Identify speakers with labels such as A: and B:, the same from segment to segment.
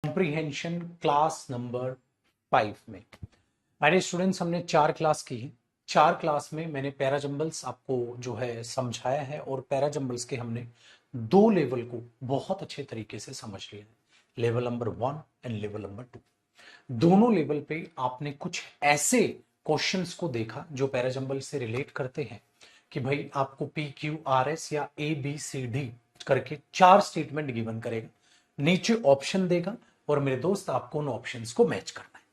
A: Comprehension class number 5 में my dear students हमने 4 class की है। 4 क्लास में मैंने पैराजम्बल्स आपको जो है समझाया है और पैराजम्बल्स के हमने 2 लेवल को बहुत अच्छे तरीके से समझ लिया है, level number 1 and level number 2। दोनों लेवल पे आपने कुछ ऐसे क्वेश्चंस को देखा जो पैराजम्बल से रिलेट करते हैं कि भाई आपको पी क्यू आर एस या ए बी सी डी करके 4 स्टेटमेंट गिवन करेगा, नीचे ऑप्शन देगा और मेरे दोस्त आपको उन ऑप्शंस को मैच करना है।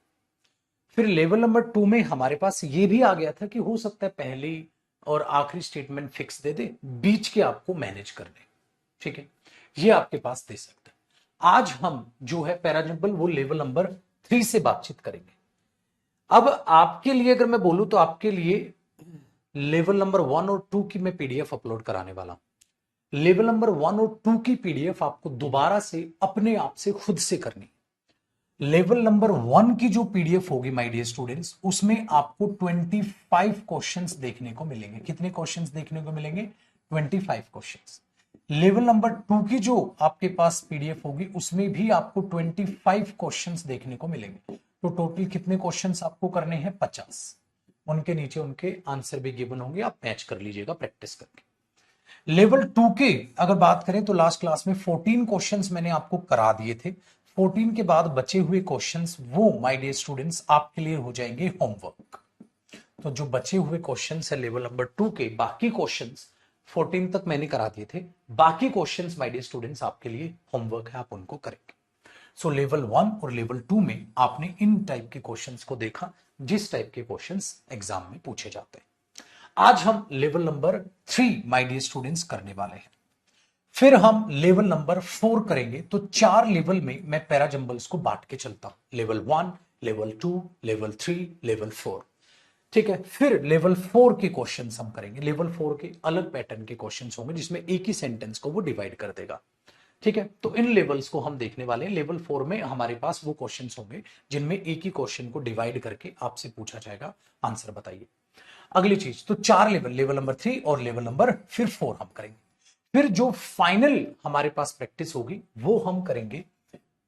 A: फिर लेवल नंबर 2 में हमारे पास ये भी आ गया था कि हो सकता है पहली और आखिरी स्टेटमेंट फिक्स दे दे, बीच के आपको मैनेज कर दे। ठीक है, ये आपके पास दे सकते हैं। आज हम जो है पैराजम्बल वो लेवल नंबर 3 से बातचीत करेंगे। अब आपके लिए अगर मैं बोलूं तो आपके लिए लेवल नंबर 1 और 2 की मैं पीडीएफ अपलोड कराने वाला हूं। लेवल नंबर 1 और 2 की पीडीएफ आपको दोबारा से अपने आप से खुद से करनी। लेवल नंबर 1 की जो पीडीएफ होगी माय डियर स्टूडेंट्स, उसमें आपको 25 क्वेश्चंस देखने को मिलेंगे। कितने क्वेश्चंस देखने को मिलेंगे? 25 क्वेश्चंस। लेवल नंबर 2 की जो आपके पास पीडीएफ होगी उसमें भी आपको 25 क्वेश्चंस देखने को मिलेंगे। तो टोटल कितने क्वेश्चंस आपको करने हैं? 50। उनके नीचे उनके आंसर भी गिवन होंगे, आप मैच कर लीजिएगा प्रैक्टिस करके। लेवल 2 के अगर बात करें तो लास्ट क्लास में 14 क्वेश्चंस मैंने आपको करा दिए थे। 14 के बाद बचे हुए क्वेश्चंस वो माय डियर स्टूडेंट्स आपके लिए हो जाएंगे होमवर्क। तो जो बचे हुए क्वेश्चंस है लेवल नंबर 2 के, बाकी क्वेश्चंस 14 तक मैंने करा दिए थे, बाकी क्वेश्चंस माय डियर स्टूडेंट्स आपके लिए होमवर्क है, आप उनको करेंगे। सो लेवल 1 और लेवल 2 में आपने इन टाइप के क्वेश्चंस को देखा, जिस टाइप के क्वेश्चंस एग्जाम में पूछे जाते हैं। आज हम level number 3 my dear students करने वाले हैं। फिर हम लेवल नंबर 4 करेंगे। तो 4 लेवल में मैं पैराजम्बल्स को बांट के चलता हूं, लेवल 1, लेवल 2, लेवल 3, लेवल 4। ठीक है, फिर लेवल 4 के क्वेश्चंस हम करेंगे। लेवल 4 के अलग पैटर्न के क्वेश्चंस होंगे जिसमें एक ही सेंटेंस को वो डिवाइड कर देगा। ठीक है, तो इन लेवल्स को हम देखने वाले हैं। लेवल 4 में हमारे पास वो क्वेश्चंस होंगे जिनमें एक ही क्वेश्चन को डिवाइड करके आपसे पूछा जाएगा, आंसर बताइए। अगली चीज, तो 4 लेवल, लेवल नंबर 3 और लेवल नंबर फिर 4 हम करेंगे। फिर जो फाइनल हमारे पास प्रैक्टिस होगी वो हम करेंगे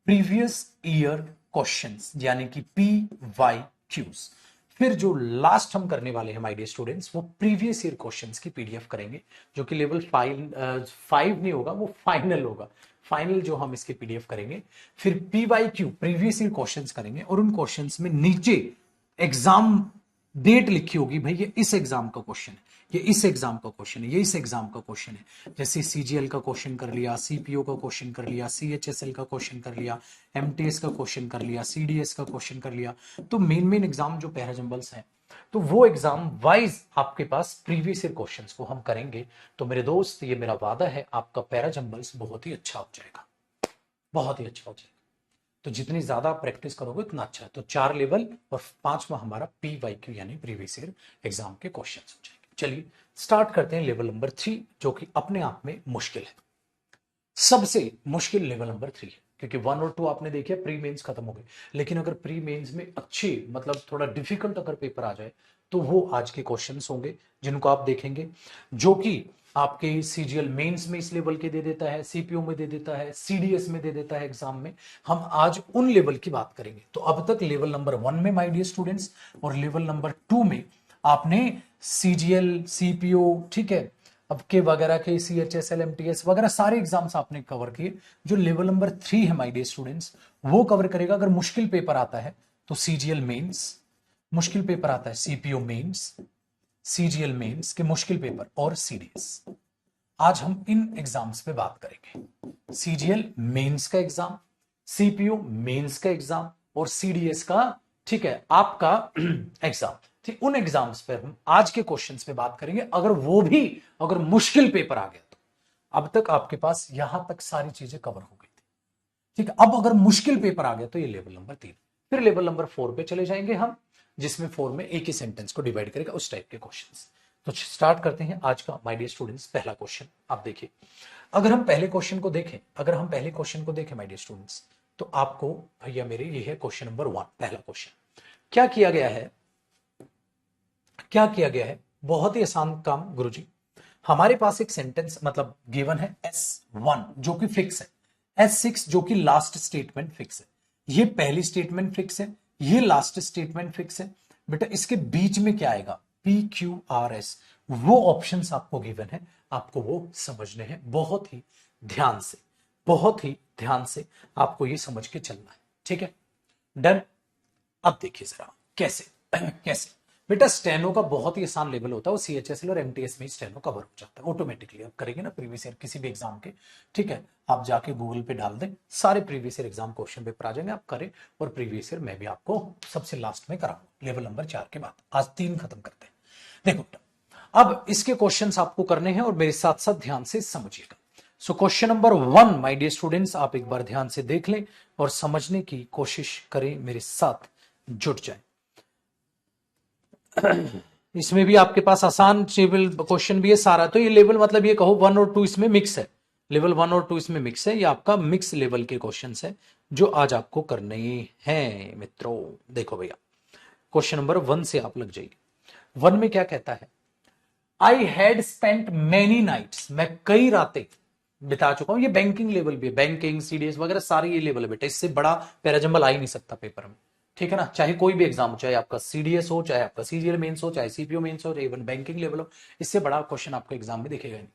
A: प्रीवियस ईयर क्वेश्चंस, यानी कि PYQs। फिर जो लास्ट हम करने वाले हैं माय डियर स्टूडेंट्स, वो प्रीवियस ईयर क्वेश्चंस की पीडीएफ करेंगे, जो कि लेवल 5 नहीं होगा, वो फाइनल होगा। फाइनल जो हम इसके पीडीएफ करेंगे। फिर PYQ प्रीवियस ईयर क्वेश्चंस करेंगे और उन क्वेश्चंस में नीचे एग्जाम डेट लिखी होगी, भाई ये इस एग्जाम का क्वेश्चन है, ये इस एग्जाम का क्वेश्चन है, ये इस एग्जाम का क्वेश्चन है। जैसे सीजीएल का क्वेश्चन कर लिया, सीपीओ का क्वेश्चन कर लिया, सीएचएसएल का क्वेश्चन कर लिया, एमटीएस का क्वेश्चन कर लिया, सीडीएस का क्वेश्चन कर लिया। तो मेन मेन एग्जाम जो पैराजम्बल्स हैं, तो वो एग्जाम वाइज आपके पास प्रीवियस ईयर क्वेश्चंस को हम करेंगे। तो मेरे दोस्त, ये मेरा वादा है, आपका पैराजम्बल्स बहुत ही अच्छा हो जाएगा, बहुत ही अच्छा हो जाएगा। तो जितनी ज्यादा आप प्रैक्टिस करोगे उतना अच्छा है। तो 4 लेवल और 5वां हमारा PYQ यानी प्रीवियस ईयर एग्जाम के क्वेश्चन हो जाएंगे। चलिए स्टार्ट करते हैं लेवल नंबर 3, जो कि अपने आप में मुश्किल है। सबसे मुश्किल लेवल नंबर 3 है, क्योंकि 1 और 2 आपने देखे, प्री मेंस खत्म हो गए। लेकिन अगर प्री मेंस में अच्छे मतलब थोड़ा डिफिकल्ट अगर पेपर आ जाए तो वो आज के क्वेश्चंस होंगे जिनको आप देखेंगे, जो कि आपके सीजीएल मेंस में इस लेवल के दे देता है, सीपीओ में दे देता है, सीडीएस में दे देता है एग्जाम में। हम आज उन लेवल की बात करेंगे। तो अब तक लेवल नंबर 1 में माय डियर स्टूडेंट्स और लेवल नंबर 2 में आपने सीजीएल, सीपीओ, ठीक है, अब के वगैरह के सीएचएसएल, एमटीएस वगैरह सारे एग्जाम्स आपने कवर किए। जो लेवल नंबर 3 है माय डियर स्टूडेंट्स, वो कवर करेगा। अगर मुश्किल पेपर आता है तो सीजीएल मेंस, मुश्किल पेपर आता है सीपीओ मेंस, सीजीएल मेंस के मुश्किल पेपर और सीडीएस। आज हम इन एग्जाम्स पे बात करेंगे। सीजीएल मेंस का एग्जाम, सीपीओ मेंस का एग्जाम और सीडीएस का, ठीक है, आपका एग्जाम। ठीक, उन एग्जाम्स पे हम आज के क्वेश्चंस पे बात करेंगे। अगर वो भी अगर मुश्किल पेपर आ गया तो अब तक आपके पास यहां तक सारी चीजें कवर हो गई थी। ठीक है, अब अगर मुश्किल पेपर आ गया तो ये लेवल नंबर 3। फिर लेवल नंबर 4 पे चले जाएंगे हम, जिसमें 4 में एक ही सेंटेंस को डिवाइड करेगा, उस टाइप के क्वेश्चंस। तो स्टार्ट करते हैं आज का माय डियर स्टूडेंट्स पहला क्वेश्चन। आप देखिए, अगर हम पहले क्वेश्चन को देखें, अगर हम पहले क्वेश्चन को देखें माय डियर स्टूडेंट्स, तो आपको भैया मेरे ये है क्वेश्चन नंबर 1, पहला क्वेश्चन। क्या किया गया है, क्या किया गया है? बहुत ही आसान काम गुरुजी। हमारे पास एक सेंटेंस मतलब गिवन है S1 जो कि फिक्स है। S6 जो कि लास्ट स्टेटमेंट फिक्स है, ये पहली स्टेटमेंट फिक्स है, ये लास्ट स्टेटमेंट फिक्स है। बेटा इसके बीच में क्या आएगा, PQRS, वो ऑप्शंस आपको गिवन है, आपको वो समझने हैं। बहुत ही ध्यान से, बहुत ही ध्यान से आपको ये समझ के चलना है, ठीक है, डन। अब देखिए जरा कैसे कैसे। बेटा स्टेनो का बहुत ही आसान लेवल होता है, वो CHSL और MTS में ही स्टेनो कवर हो जाता है ऑटोमेटिकली। आप करेंगे ना प्रीवियस ईयर किसी भी एग्जाम के, ठीक है, आप जाके गूगल पे डाल दें, सारे previous year exam question paper आ जाएंगे, आप करें। और प्रीवियस ईयर मैं भी आपको सबसे लास्ट में कराऊंगा लेवल नंबर 4 के बाद। आज 3 खत्म करते हैं। देखो बेटा अब इसके क्वेश्चंस आपको करने हैं और मेरे साथ साथ ध्यान से समझिएगा। So question number 1 my dear students, आप एक बार ध्यान से देख लें और समझने की कोशिश करें, मेरे साथ जुट जाए। इसमें भी आपके पास आसान लेवल क्वेश्चन भी है सारा, तो ये लेवल मतलब ये कहो 1 और 2 इसमें मिक्स है, लेवल 1 और 2 इसमें मिक्स है, ये आपका मिक्स लेवल के क्वेश्चंस है जो आज आपको करने हैं मित्रों। देखो भैया क्वेश्चन नंबर 1 से आप लग जाइए। 1 में क्या कहता है, I had spent many nights, मैं कई रातें बिता चुका हूं। ये बैंकिंग लेवल भी है, बैंकिंग CDS वगैरह सारे ये लेवल है बेटा, इससे बड़ा पैराजंबल आ ही नहीं सकता पेपर में, ठीक है ना। चाहे कोई भी एग्जाम हो, चाहे आपका CDS हो, चाहे आपका CGL मेंस हो, चाहे CPO मेंस हो, चाहे इवन बैंकिंग लेवल हो, इससे बड़ा क्वेश्चन आपको एग्जाम में दिखेगा नहीं।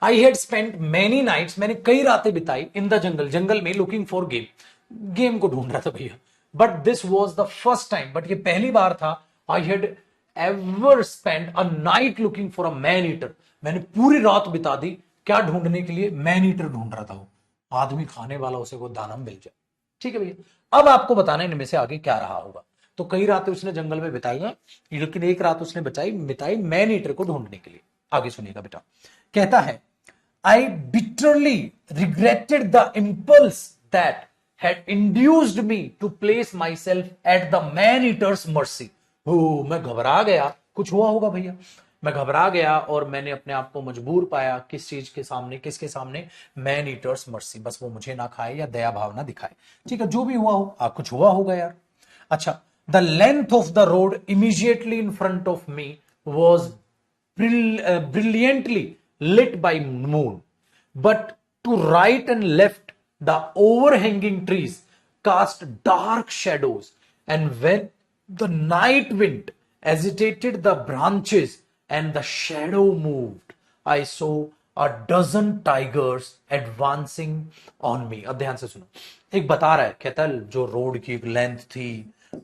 A: I had spent many nights, मैंने कई रातें बिताई इन द जंगल, जंगल में, लुकिंग फॉर गेम, गेम को ढूंढ रहा था भैया। But this was the first time, but ये पहली बार था, I had ever spend a night looking for a man eater, मैंने पूरी रात बिता दी क्या ढूंढने के लिए, मैन ईटर ढूंढ रहा था वो, आदमी खाने वाला, उसे को दाना मिल जाए, ठीक है भैया। अब आपको बताना है इनमें से आगे क्या रहा होगा। तो कई रातें उसने जंगल में बिताई हैं, लेकिन एक रात उसने बिताई मैन ईटर को ढूंढने के लिए। आगे सुनिएगा बेटा, कहता है I bitterly regretted the impulse that had induced me to place myself at the man-eater's mercy. मैं घबरा गया, कुछ हुआ होगा भैया, मैं घबरा गया और मैंने अपने आप को मजबूर पाया किस चीज के सामने, किसके सामने, मैन ईटर्स मर्सी, बस वो मुझे ना खाए या दया भावना दिखाए, ठीक है, जो भी हुआ हो, कुछ हुआ होगा यार। अच्छा, the length of the road immediately in front of me was brilliantly lit by moon, but to right and left the overhanging trees cast dark shadows, and when the night wind agitated the branches and the shadow moved, I saw a dozen tigers advancing on me. अब ध्यान से सुनो, एक बता रहा है, कहता है जो रोड की लेंथ थी,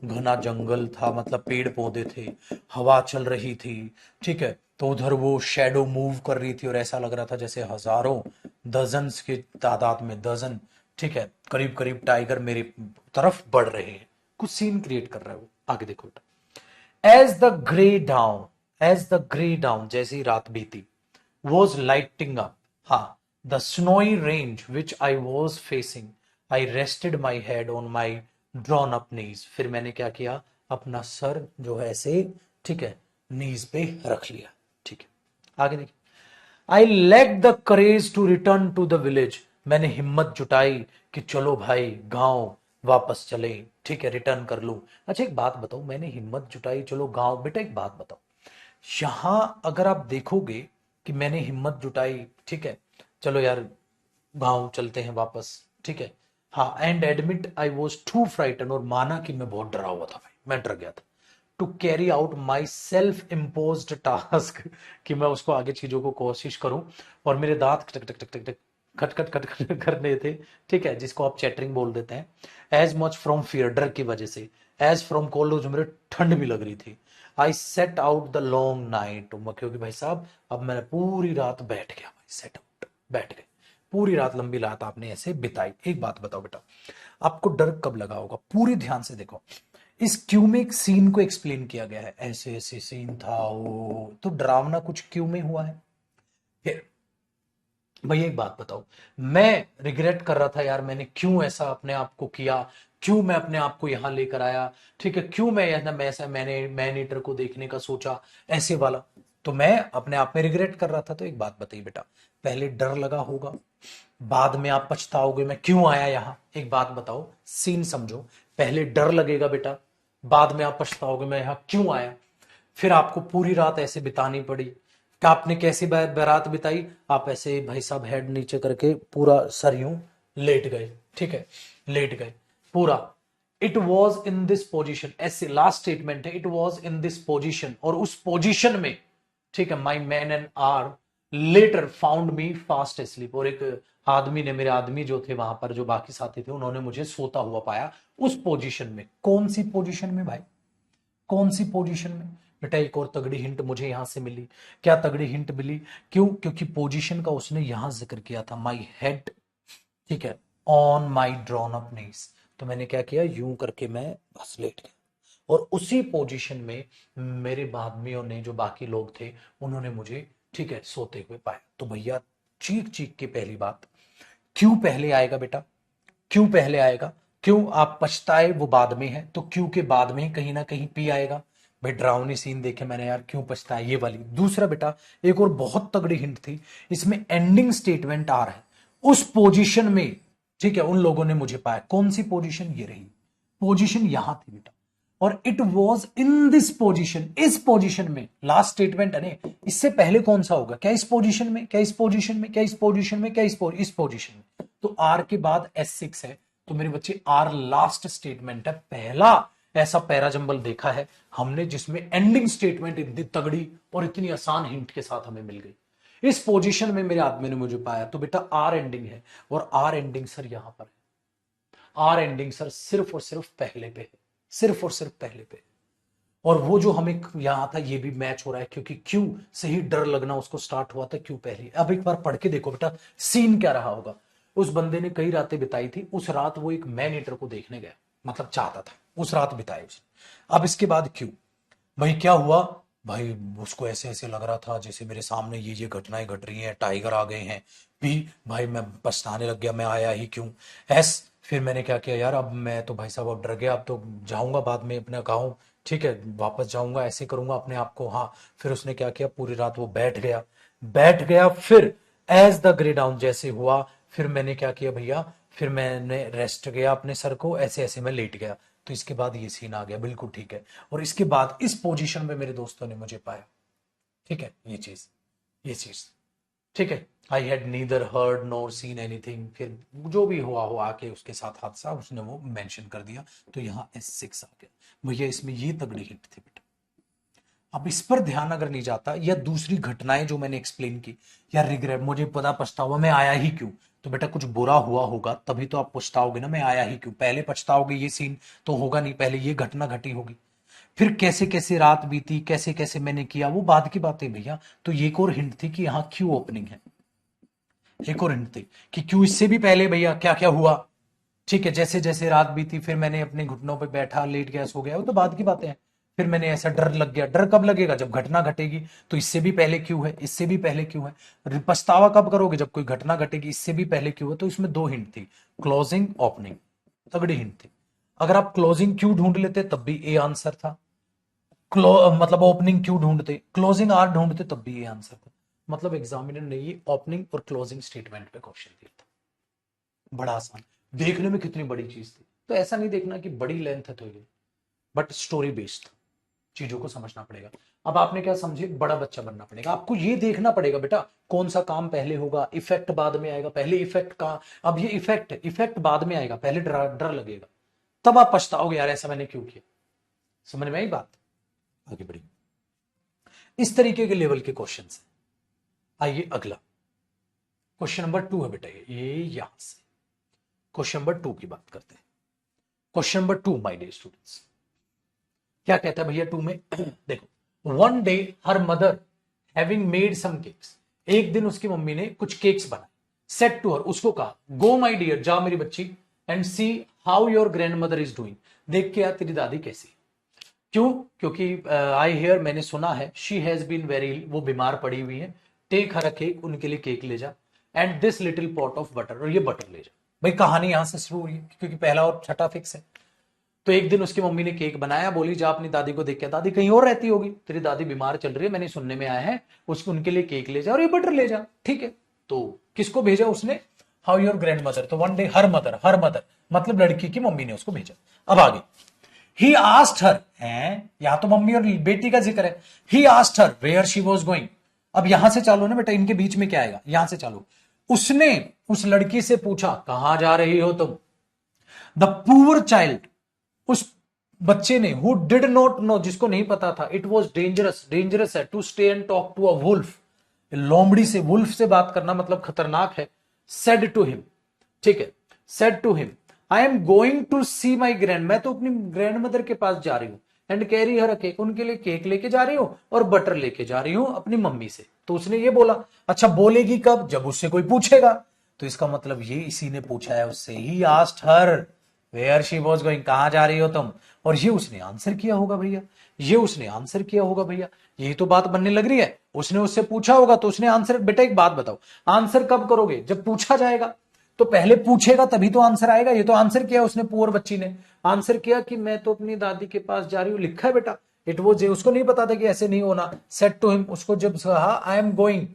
A: घना जंगल था, मतलब पेड़ पौधे थे, हवा चल रही थी, ठीक है, तो उधर वो शेडो मूव कर रही थी और ऐसा लग रहा था जैसे हजारों, डजन्स की तादाद में, डजन, ठीक है, करीब करीब टाइगर मेरी तरफ बढ़ रहे हैं, कुछ सीन क्रिएट कर रहा है वो। आगे देखो, as the grey dawn, as the grey dawn, जैसी रात बीती, वॉज लाइटिंग अप, हाँ, the snowy range which I was facing, I rested my head on my drawn up knees, फिर मैंने क्या किया, अपना सर जो है ऐसे, ठीक है, नीज पे रख लिया, ठीक है। आगे देखिए, I lack the courage to return to the village, मैंने हिम्मत जुटाई कि चलो भाई गांव वापस चले, ठीक है, रिटर्न कर लूं। अच्छा एक बात बताओ, मैंने हिम्मत जुटाई चलो गांव, बेटा एक बात बताओ, यहां अगर आप देखोगे कि मैंने हिम्मत जुटाई, ठीक है, चलो यार गांव चलते हैं वापस, ठीक है, हाँ, and admit I was too frighten, और माना कि मैं बहुत डरा हुआ था भाई, मैं डर गया था, to carry out my self imposed task, कि मैं उसको आगे चीजों को कोशिश करूं, और मेरे दांत टक टक टक टक टक खट खट खट खट कर रहे थे, ठीक है, जिसको आप चैटरिंग बोल देते हैं, एज मच फ्रॉम फियर, डर की वजह से, एज फ्रॉम कोल्ड, जो मेरे ठंड भी लग रही थी, I set out the long night, क्योंकि भाई साहब अब मैंने पूरी रात बैठ गया भाई, सेट आउट, बैठ गए, पूरी रात, लंबी रात आपने ऐसे बिताई। एक बात बताओ बेटा, आपको डर कब लगा होगा, पूरी ध्यान से देखो, इस क्यू में एक सीन को एक्सप्लेन किया गया है, ऐसे ऐसे सीन था वो, तो डरावना कुछ क्यू में हुआ है। फिर भैया एक बात बताओ, मैं रिग्रेट कर रहा था यार, मैंने क्यों ऐसा अपने आप को किया, क्यों मैं अपने आप को यहां लेकर आया, ठीक है, क्यों मैं ऐसा मैंने मैन ईटर को देखने का सोचा, ऐसे वाला, तो मैं अपने आप में रिग्रेट कर रहा था। तो एक बात बताइए बेटा, पहले डर लगा होगा, बाद में आप पछताओगे मैं क्यों आया यहां, एक बात बताओ, सीन समझो, पहले डर लगेगा बेटा, बाद में आप पछताओगे मैं यहां क्यों आया, फिर आपको पूरी रात ऐसे बितानी पड़ी, क्या आपने कैसी बारात बिताई, आप ऐसे भाई साहब हेड नीचे करके पूरा सर यूं लेट गए, ठीक है, लेट गए पूरा। It was in this position, ऐसे लास्ट स्टेटमेंट है, it was in this position, और उस पोजिशन में, ठीक है, my man and are later found me fast asleep, और एक आदमी ने, मेरे आदमी जो थे वहां पर, जो बाकी साथी थे, उन्होंने मुझे सोता हुआ पाया उस पोजीशन में। कौन सी पोजीशन में भाई, कौन सी पोजीशन में? बेटा एक और तगड़ी हिंट मुझे यहां से मिली। क्या तगड़ी हिंट मिली? क्यों? क्योंकि पोजीशन का उसने यहां जिक्र किया था, माई हेड, ठीक है, ऑन माई ड्रॉन अप नीज। तो मैंने क्या किया, यूं करके मैं बस लेट गया, और उसी पोजीशन में मेरे आदमियों ने, जो बाकी लोग थे, उन्होंने मुझे, ठीक है, सोते हुए पाया। तो भैया चीख चीख के पहली बात, क्यों पहले आएगा बेटा? क्यों पहले आएगा? क्यों आप पछताए वो बाद में है, तो क्यों के बाद में कहीं ना कहीं पी आएगा। भाई डरावनी सीन देखे मैंने यार, क्यों पछताए, ये वाली। दूसरा बेटा, एक और बहुत तगड़ी हिंट थी इसमें, एंडिंग स्टेटमेंट आ रहा है उस पोजीशन में, ठीक है, उन लोगों ने मुझे पाया। कौन सी पोजीशन? ये रही पोजीशन, यहां थी बेटा, और it was in this position, इस पोजीशन में। लास्ट स्टेटमेंट है ना, इससे पहले कौन सा होगा? क्या इस पोजीशन में, क्या इस पोजीशन में, क्या इस पोजीशन में, क्या इस पोजीशन में? तो आर के बाद S6 है, तो मेरे बच्चे आर लास्ट स्टेटमेंट है। पहला ऐसा पैराजंबल देखा है हमने जिसमें एंडिंग स्टेटमेंट इतनी तगड़ी और इतनी आसान हिंट के साथ हमें मिल गई। इस पोजीशन में मेरे आदमी ने मुझे पाया, तो बेटा आर एंडिंग है, और आर एंडिंग सर यहां पर है। आर एंडिंग सर सिर्फ और सिर्फ पहले पे है, सिर्फ और सिर्फ पहले पे। और वो जो हमें यहां था, ये भी मैच हो रहा है, क्योंकि क्यों से ही डर लगना उसको स्टार्ट हुआ था, क्यों पहले। अब एक बार पढ़ के देखो बेटा, सीन क्या रहा होगा। उस बंदे ने कई रातें बिताई थी, उस रात वो एक मैन ईटर को देखने गया, मतलब चाहता था, उस रात बिताई उसने। अब इसके बाद क्यों भाई, क्या हुआ भाई? उसको ऐसे ऐसे लग रहा था जैसे मेरे सामने ये घटनाएं घट रही हैं, टाइगर आ गए हैं भी। भाई मैं पछताने लग गया, मैं आया ही क्यों। एस फिर मैंने क्या किया यार, अब मैं तो भाई साहब अब डर गया, अब तो जाऊंगा बाद में अपना गाँव, ठीक है, वापस जाऊंगा, ऐसे करूंगा अपने आप को। हाँ, फिर उसने क्या किया, पूरी रात वो बैठ गया, बैठ गया। फिर एज द ग्रे डाउन जैसे हुआ, फिर मैंने क्या किया भैया, फिर मैंने रेस्ट गया अपने सर को, ऐसे ऐसे मैं लेट गया। तो इसके बाद ये सीन आ गया, बिल्कुल ठीक है। और इसके बाद इस पोजीशन में मेरे दोस्तों ने मुझे पाया, ठीक है, ये चीज, ठीक है। I had neither heard nor scene anything, फिर जो भी हुआ हो आके उसके साथ हादसा, उसने वो मेंशन कर दिया। तो यहाँ S6 आ गया भैया, इसमें ये तगड़ी हिट थी बेटा। अब इस पर ध्यान अगर नहीं जाता, या दूसरी घटनाएं जो मैंने एक्सप्लेन की, या रिग्रेट, मुझे पता पछतावा, मैं आया ही क्यों, तो बेटा कुछ बुरा हुआ होगा तभी तो आप पछताओगे ना, मैं आया ही क्यों। पहले पछताओगे ये सीन तो होगा नहीं, पहले ये घटना घटी होगी। फिर कैसे कैसे रात बीती, कैसे कैसे मैंने किया, वो बाद की बातें भैया। तो ये एक और हिंट थी कि यहाँ क्यों ओपनिंग है, एक और हिंट थी कि क्यों इससे भी पहले भैया क्या क्या हुआ, ठीक है। जैसे जैसे रात बीती, फिर मैंने अपने घुटनों पे बैठा, लेट गया, सो गया, वो तो बाद की बातें हैं। फिर मैंने ऐसा डर लग गया, डर कब लगेगा, जब घटना घटेगी। तो इससे भी पहले क्यों है, इससे भी पहले क्यों है। पछतावा कब करोगे, जब कोई घटना घटेगी, इससे भी पहले क्यों है। तो इसमें दो हिंट थी, क्लोजिंग, ओपनिंग, तगड़ी हिंट थी। अगर आप क्लोजिंग क्यों ढूंढ लेते तब भी ए आंसर था, मतलब ओपनिंग क्यों ढूंढते, क्लोजिंग आर ढूंढते तब भी ये आंसर था। मतलब एग्जामिनर ने ये ओपनिंग और क्लोजिंग स्टेटमेंट पे क्वेश्चन दिया था। बड़ा आसान, देखने में कितनी बड़ी चीज थी। तो ऐसा नहीं देखना कि बड़ी लेंथ है तो ये, बट स्टोरी बेस्ड चीजों को समझना पड़ेगा। अब आपने क्या समझे, बड़ा बच्चा बनना पड़ेगा आपको, ये देखना पड़ेगा बेटा कौन सा काम पहले होगा, इफेक्ट बाद में आएगा, पहले इफेक्ट का। अब ये इफेक्ट बाद में आएगा, पहले डर डर लगेगा, तब आप पछताओगे यार ऐसा मैंने क्यों किया। समझ में आई बात? आगे बढ़ी, इस तरीके के लेवल के क्वेश्चन है। आइए अगला क्वेश्चन नंबर 2 है बेटा, ये यहां से क्वेश्चन नंबर 2 की बात करते हैं। Question number 2 my dear students, क्या कहता है भैया 2 में देखो, one day her mother having made some cakes, एक दिन उसकी मम्मी ने कुछ केक्स बनाए। सेट टू हर, उसको कहा, गो माय डियर, जा मेरी बच्ची, and see how your grand mother is doing, देख के यार तेरी दादी कैसी। क्यों? क्योंकि आई हियर, मैंने सुना है, शी हैज बीन वेरी इल, वो बीमार पड़ी हुई है। टेक हर अ केक, उनके लिए केक ले जा, and this little pot of butter, और ये बटर ले जा। भाई कहानी यहां से शुरू हुई है, क्योंकि पहला और छठा फिक्स है। तो एक दिन उसकी मम्मी ने केक बनाया, बोली जा अपनी दादी को देख के, दादी कहीं और रहती होगी, तेरी दादी बीमार चल रही है, मैंने सुनने में आया है, उसको उनके लिए केक ले जा और ये बटर ले जा, ठीक है। तो किसको भेजा उसने, हाउ योर ग्रैंड मदर, तो वन डे हर मदर मतलब लड़की की मम्मी ने उसको भेजा। अब आगे, ही आस्क्ड हर, है यहां तो मम्मी और बेटी का जिक्र है, he asked her where she was going. अब यहां से चालू ना बेटा, इनके बीच में क्या आएगा, यहां से चालू। उसने उस लड़की से पूछा कहां जा रही हो तुम। द पुअर चाइल्ड, उस बच्चे ने, हु डिड नॉट नो, जिसको नहीं पता था, इट वॉज डेंजरस, डेंजरस है to stay and talk to a wolf, लोमड़ी से, वुल्फ से बात करना मतलब खतरनाक है। सेड टू हिम, ठीक है, said to him I am going to see my grand, मैं तो अपनी ग्रैंड मदर के पास जा रही हूं, एंड कैरी हर केक, उनके लिए केक लेके जा रही हूं और बटर लेके जा रही हूं अपनी मम्मी से। तो उसने ये बोला। अच्छा बोलेगी कब, जब उससे कोई पूछेगा। तो इसका मतलब ये इसी ने पूछा है उससे, he asked her where she was going, कहां जा रही हो तुम, और ये उसने आंसर किया होगा भैया, ये उसने आंसर किया होगा भैया, यही तो बात बनने लग रही है। उसने उससे पूछा होगा तो उसने आंसर, बेटा एक बात बताओ, आंसर कब करोगे, जब पूछा जाएगा। तो पहले पूछेगा तभी तो आंसर आएगा। ये तो आंसर किया उसने, पुअर बच्ची ने आंसर किया कि मैं तो अपनी दादी के पास जा रही हूं, लिखा है बेटा। इट वो, उसको नहीं पता था कि ऐसे नहीं होना। सेट टू हिम, उसको जब कहा आई am going,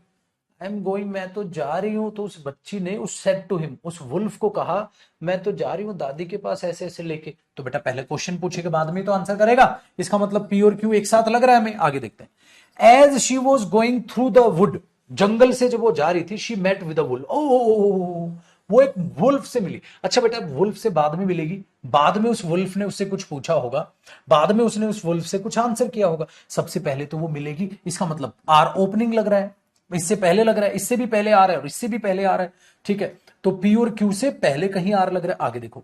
A: I am going, मैं तो जा रही हूं, तो उस बच्ची ने उस सेड टू हिम, उस वुल्फ को कहा मैं तो जा रही हूं दादी के पास ऐसे ऐसे लेके। तो बेटा पहले क्वेश्चन पूछेगा बाद में तो आंसर करेगा। इसका मतलब पी और क्यू एक साथ लग रहा है हमें। आगे देखते हैं। As she was going through the wood, जंगल से जब वो जा रही थी, she met with a wolf, ओ वो एक वुल्फ से मिली। अच्छा बेटा वुल्फ से बाद में मिलेगी, बाद में उस वुल्फ ने उससे कुछ पूछा होगा, बाद में उसने उस वुल्फ से कुछ आंसर किया होगा, सबसे पहले तो वो मिलेगी। इसका मतलब आर ओपनिंग लग रहा है, इससे पहले लग रहा है, इससे भी पहले आ रहा है और इससे भी पहले आ रहा है, ठीक है। तो पी और क्यू से पहले कहीं आर लग रहा है। आगे देखो,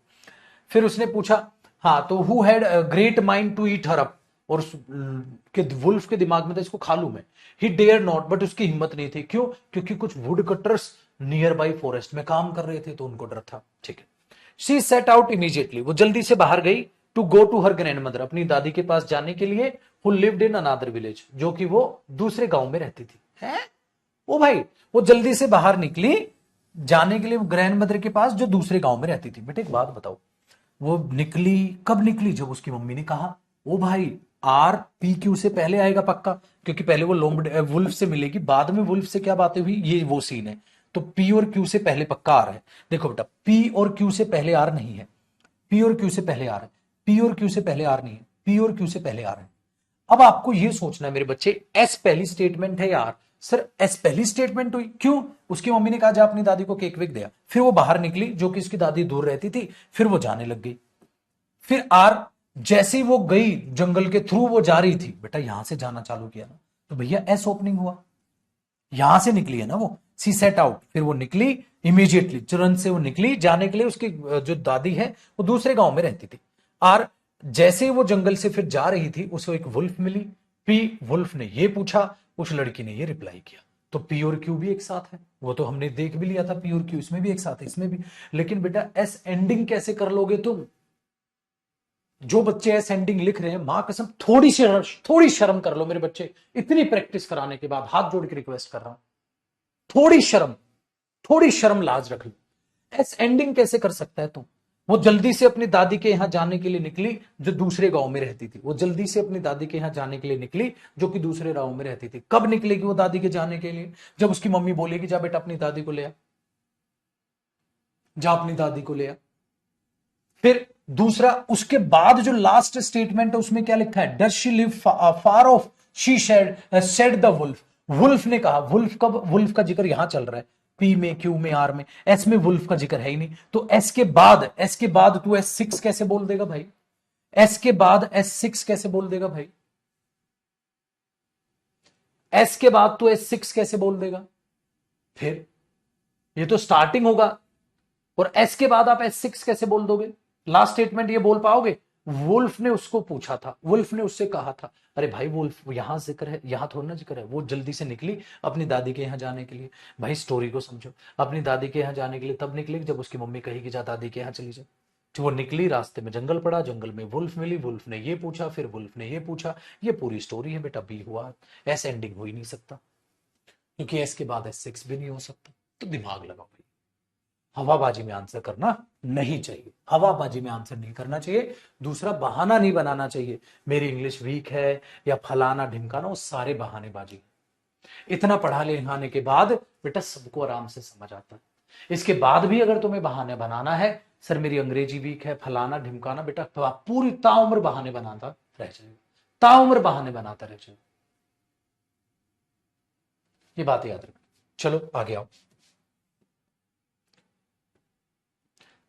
A: फिर उसने पूछा, हाँ तो who had great mind to eat her up, और उस के वुल्फ के दिमाग में था इसको खा लू मैं। ही डेयर नॉट, बट उसकी हिम्मत नहीं थी, क्यों, क्योंकि कुछ would cutters near by forest में काम कर रहे थे तो उनको डर था, ठीक है। शी सेट आउट इमीजिएटली, वो जल्दी से बाहर गई, to go to her grandmother, अपनी दादी के पास जाने के लिए, who lived in another village, जो कि वो दूसरे गांव में रहती थी। है ओ भाई, वो जल्दी से बाहर निकली जाने के लिए ग्रैंड मदर के पास जो दूसरे गांव में रहती थी। बेटे एक बात बताओ, वो निकली कब निकली, जब उसकी मम्मी ने कहा। ओ भाई, आर पी क्यू से पहले आएगा पक्का, क्योंकि पहले वो लोम्ब वुल्फ से मिलेगी, बाद में वुल्फ से क्या बातें हुई, ये वो सीन है। तो पी और क्यू से पहले पक्का आ रहा है। देखो बेटा, पी और क्यू से पहले आर नहीं है, पी और क्यू से पहले आ रहा है, पी और क्यू से पहले आर नहीं है, पी और क्यू से पहले आ रहा है। अब आपको यह सोचना है मेरे बच्चे, एस पहली स्टेटमेंट है यार, सर एस पहली स्टेटमेंट हुई क्यों, उसकी मम्मी ने कहा जा अपनी दादी को केक वेक दिया, फिर वो बाहर निकली जो कि उसकी दादी दूर रहती थी, फिर वो जाने लग गई, फिर आर, जैसे ही वो गई जंगल के थ्रू वो जा रही थी, बेटा यहां से जाना चालू किया ना, तो भैया एस ओपनिंग हुआ, यहां से निकली है ना वो, सी सेट आउट, फिर वो निकली इमीडिएटली, तुरंत से वो निकली जाने के लिए, उसकी जो दादी है वो दूसरे गांव में रहती थी। आर, जैसे ही वो जंगल से फिर जा रही थी उसे एक वुल्फ मिली, पी, वुल्फ ने ये पूछा, उस लड़की ने ये रिप्लाई किया। तो पी और क्यू भी एक साथ है, वो तो हमने देख भी लिया था, पी और क्यू इसमें भी एक साथ है, इसमें भी। लेकिन बेटा एस एंडिंग कैसे कर लोगे तुम, जो बच्चे एस एंडिंग लिख रहे हैं, मां कसम थोड़ी शर्म कर लो मेरे बच्चे, इतनी प्रैक्टिस कराने के बाद हाथ जोड़ के रिक्वेस्ट कर रहा हूं, थोड़ी शर्म, थोड़ी शर्म लाज रख लो। एस एंडिंग कैसे कर सकता है तू, वो जल्दी से अपनी दादी के यहां जाने के लिए निकली जो दूसरे गांव में रहती थी, वो जल्दी से अपनी दादी के यहां जाने के लिए निकली जो कि दूसरे गांव में रहती थी। कब निकलेगी वो दादी के जाने के लिए, जब उसकी मम्मी बोलेगी जा बेटा अपनी दादी को ले आ, जा अपनी दादी को ले आ। फिर दूसरा, उसके बाद जो लास्ट स्टेटमेंट है उसमें क्या लिखा है, does she live far off, she said the wolf, wolf ने कहा, वुल्फ कब, वुल्फ का जिक्र यहां चल रहा है, पी में, क्यू में, आर में, एस में वुल्फ का जिक्र है ही नहीं, तो एस के बाद, एस के बाद तू एस सिक्स कैसे बोल देगा भाई, एस के बाद एस सिक्स कैसे बोल देगा भाई, एस के बाद तू एस सिक्स कैसे बोल देगा, फिर ये तो स्टार्टिंग होगा, और एस के बाद आप एस सिक्स कैसे बोल दोगे, लास्ट स्टेटमेंट ये बोल पाओगे। वुल्फ ने उसको पूछा था, वुल्फ ने उससे कहा था, अरे भाई वुल्फ यहां जिक्र है, यहां थोड़ा ना जिक्र है, वो जल्दी से निकली अपनी दादी के यहां जाने के लिए। भाई स्टोरी को समझो, अपनी दादी के यहां जाने के लिए तब निकली जब उसकी मम्मी कही कि जा दादी के यहां चली जाए। तो वो निकली, रास्ते में जंगल पड़ा, जंगल में वुल्फ मिली, वुल्फ ने ये पूछा, फिर वुल्फ ने ये पूछा, ये पूरी स्टोरी है बेटा, बी हुआ, एस एंडिंग हो ही नहीं सकता, क्योंकि एस के बाद एस सिक्स भी नहीं हो सकता। तो दिमाग लगाओ भाई, हवाबाजी में आंसर करना नहीं चाहिए, हवाबाजी में आंसर नहीं करना चाहिए। दूसरा, बहाना नहीं बनाना चाहिए, मेरी इंग्लिश वीक है या फलाना ढिमकाना, वो सारे बहानेबाजी। इतना पढ़ा लिखाने के बाद बेटा सबको आराम से समझ आता है। इसके बाद भी अगर तुम्हें बहाने बनाना है, सर मेरी अंग्रेजी वीक है फलाना ढिमकाना, बेटा तो आप पूरी ताउम्र बहाने बनाता रह जाएगा, ताउम्र बहाने बनाता रह जाएगा, ये बात याद रखना। चलो आगे आओ।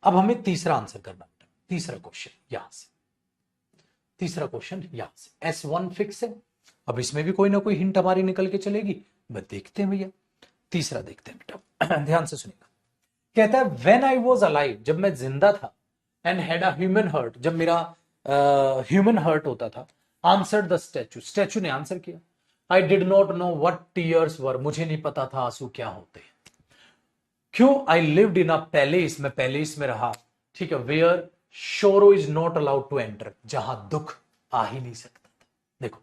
A: अब हमें तीसरा आंसर करना है, तीसरा क्वेश्चन यहां से, तीसरा क्वेश्चन यहां से S1 फिक्स है। अब इसमें भी कोई ना कोई हिंट हमारी निकल के चलेगी, बस देखते हैं भैया। तीसरा देखते हैं बेटा, ध्यान से सुनिएगा। कहता है व्हेन आई वॉज अलाइव, जब मैं जिंदा था, and had a human heart, जब मेरा ह्यूमन हर्ट होता था, आंसर द स्टैचू, स्टैचू ने आंसर किया। I did not know what tears were, मुझे नहीं पता था आंसू क्या होते हैं। क्यों? I lived in a palace, मैं पैलेस में रहा, ठीक है, where sorrow is not allowed to enter, जहां दुख आ ही नहीं सकता था। देखो,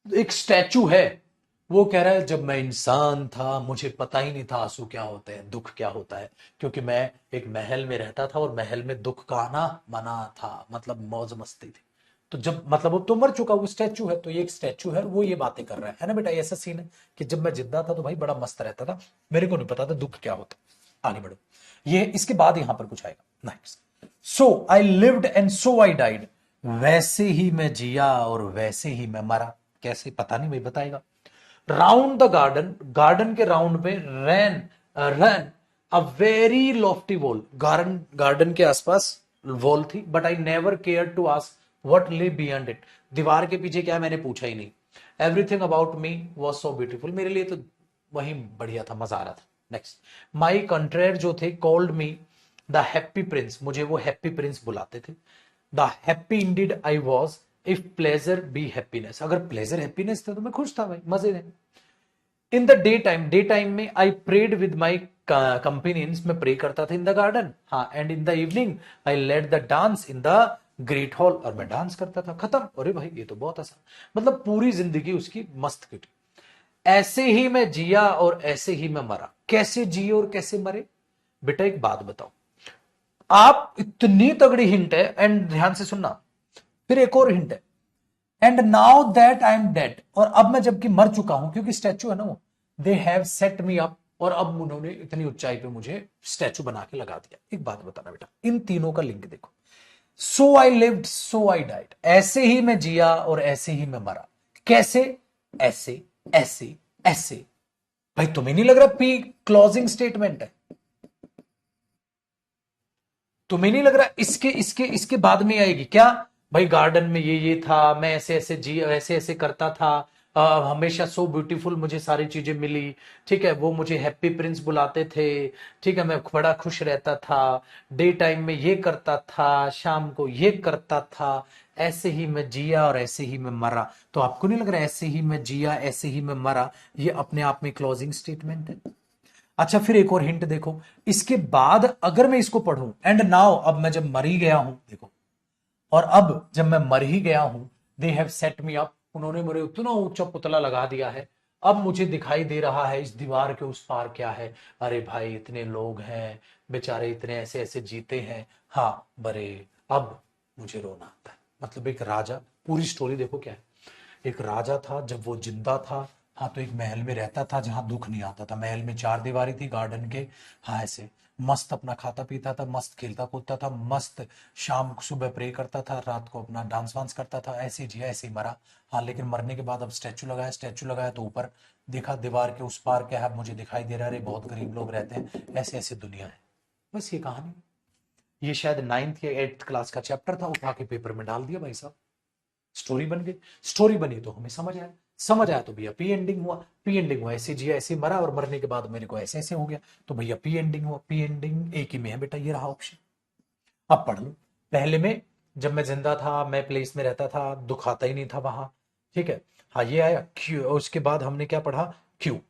A: एक स्टैचू है, वो कह रहा है जब मैं इंसान था मुझे पता ही नहीं था आंसू क्या होते हैं, दुख क्या होता है, क्योंकि मैं एक महल में रहता था और महल में दुख का आना मना था, मतलब मौज मस्ती थी। तो जब, मतलब वो तो मर चुका, वो स्टैचू है, तो ये एक स्टैचू है, वो ये बातें कर रहा है ना बेटा। ऐसा सीन है कि जब मैं जिंदा था तो भाई बड़ा मस्त रहता था, मेरे को नहीं पता था दुख क्या होता। आगे बढ़ो, ये इसके बाद यहां पर कुछ आएगा next. So I lived and so I died, वैसे ही मैं जिया और वैसे ही मैं मरा। कैसे? पता नहीं भाई, बताएगा। राउंड द गार्डन, गार्डन के राउंड में ran run a very lofty wall, garden, garden के आसपास वॉल थी, but I never care to ask what lay beyond it, दीवार के पीछे क्या है मैंने पूछा ही नहीं। Everything about me was so beautiful, मेरे लिए तो वही बढ़िया था, मजा आ रहा था। नेक्स्ट, माई कंट्रेर जो थे called me the happy prince, मुझे वो हैप्पी प्रिंस बुलाते थे। The happy indeed I was if pleasure be happiness, अगर प्लेजर हैप्पीनेस था तो मैं खुश था भाई, मजे थे। इन द डे टाइम में I prayed with my companions, मैं प्रे करता था इन द गार्डन, हाँ, and in the evening I led the dance in the great hall, और मैं डांस करता था, खत्म। अरे भाई ये तो बहुत आसान, मतलब पूरी जिंदगी उसकी मस्त कटी। ऐसे ही मैं जिया और ऐसे ही मैं मरा। कैसे जिए और कैसे मरे? बेटा एक बात बताओ, आप, इतनी तगड़ी हिंट है, एंड ध्यान से सुनना, फिर एक और हिंट है, and now that I am dead, और अब मैं जबकि मर चुका हूं, क्योंकि स्टैचू है ना वो, they have set me up, और अब उन्होंने इतनी ऊंचाई पे मुझे स्टैचू बना के लगा दिया। एक बात बताना बेटा, इन तीनों का लिंक देखो। सो I lived so I died, ऐसे ही मैं जिया और ऐसे ही मैं मरा। कैसे? ऐसे, ऐसे, ऐसे। भाई तुम्हें नहीं लग रहा पी क्लोजिंग स्टेटमेंट है? तुम्हें नहीं लग रहा इसके इसके इसके बाद में आएगी क्या? भाई गार्डन में ये था, मैं ऐसे ऐसे जी, ऐसे ऐसे करता था, हमेशा सो ब्यूटीफुल मुझे सारी चीजें मिली, ठीक है, वो मुझे हैप्पी प्रिंस बुलाते थे, ठीक है, मैं बड़ा खुश रहता था, डे टाइम में ये करता था, शाम को ये करता था, ऐसे ही मैं जिया और ऐसे ही मैं मरा। तो आपको नहीं लग रहा ऐसे ही मैं जिया ऐसे ही मैं मरा ये अपने आप में क्लोजिंग स्टेटमेंट है? अच्छा फिर एक और हिंट देखो, इसके बाद अगर मैं इसको पढ़ूं, एंड नाउ, अब मैं जब मर ही गया हूं, देखो, और अब जब मैं मर ही गया हूं, they have set me up, उन्होंने मेरे उतना ऊंचा पुतला लगा दिया है, अब मुझे दिखाई दे रहा है इस दीवार के उस पार क्या है। अरे भाई इतने लोग हैं बेचारे, इतने ऐसे ऐसे जीते हैं, हाँ बरे, अब मुझे रोना आता है। मतलब एक राजा, पूरी स्टोरी देखो क्या है, एक राजा था जब वो जिंदा था, हाँ, तो एक महल में रहता था जहां दुख नहीं आता था, महल में चार दीवारी थी गार्डन के, हाँ, ऐसे मस्त अपना खाता पीता था, मस्त खेलता कूदता था, मस्त शाम सुबह प्रे करता था, रात को अपना डांस वांस करता था, ऐसे ही जिया ऐसे ही मरा। हाँ, लेकिन मरने के बाद अब स्टैचू लगाया, स्टैचू लगाया तो ऊपर देखा दीवार के उस पार क्या है, मुझे दिखाई दे रहा है, बहुत गरीब लोग रहते हैं, ऐसे ऐसे दुनिया है। बस ये कहानी, ये शायद 9th या 8th क्लास का चैप्टर था, उठा के पेपर में डाल दिया भाई साहब, स्टोरी बन गई। स्टोरी बनी तो हमें समझ आया, समझ आया तो भैया पी एंडिंग हुआ, पी एंडिंग हुआ, ऐसे जिया ऐसे मरा, और मरने के बाद मेरे को ऐसे ऐसे हो गया, तो भैया पी एंडिंग हुआ, पी एंडिंग एक ही में है बेटा, ये रहा ऑप्शन। अब पढ़ लो, पहले में जब मैं जिंदा था, मैं प्लेस में रहता था, दुख आता ही नहीं था वहां, ठीक है, हाँ ये आया क्यू, उसके बाद हमने क्या पढ़ा, क्यू,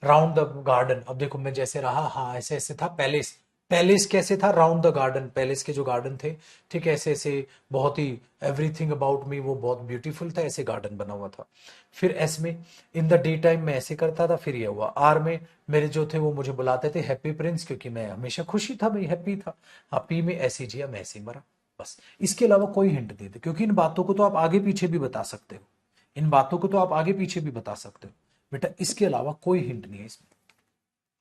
A: राउंड द गार्डन, अब देखो मैं जैसे रहा, हाँ ऐसे ऐसे था, पैलेस, पैलेस कैसे था, राउंड द गार्डन, पैलेस के जो गार्डन थे, ठीक है, ऐसे ऐसे, बहुत ही, एवरीथिंग अबाउट मी वो बहुत ब्यूटीफुल था, ऐसे गार्डन बना हुआ था। फिर एस में, इन द डे टाइम में ऐसे करता था, फिर ये हुआ। आर में, मेरे जो थे वो मुझे बुलाते थे हैप्पी प्रिंस, क्योंकि मैं हमेशा खुशी था भाई, हैप्पी था। हाँ, पी में ऐसे जिया मैं ऐसे मरा। बस इसके अलावा कोई हिंट दे दे, क्योंकि इन बातों को तो आप आगे पीछे भी बता सकते हो, इन बातों को तो आप आगे पीछे भी बता सकते हो बेटा, इसके अलावा कोई हिंट नहीं है इसमें,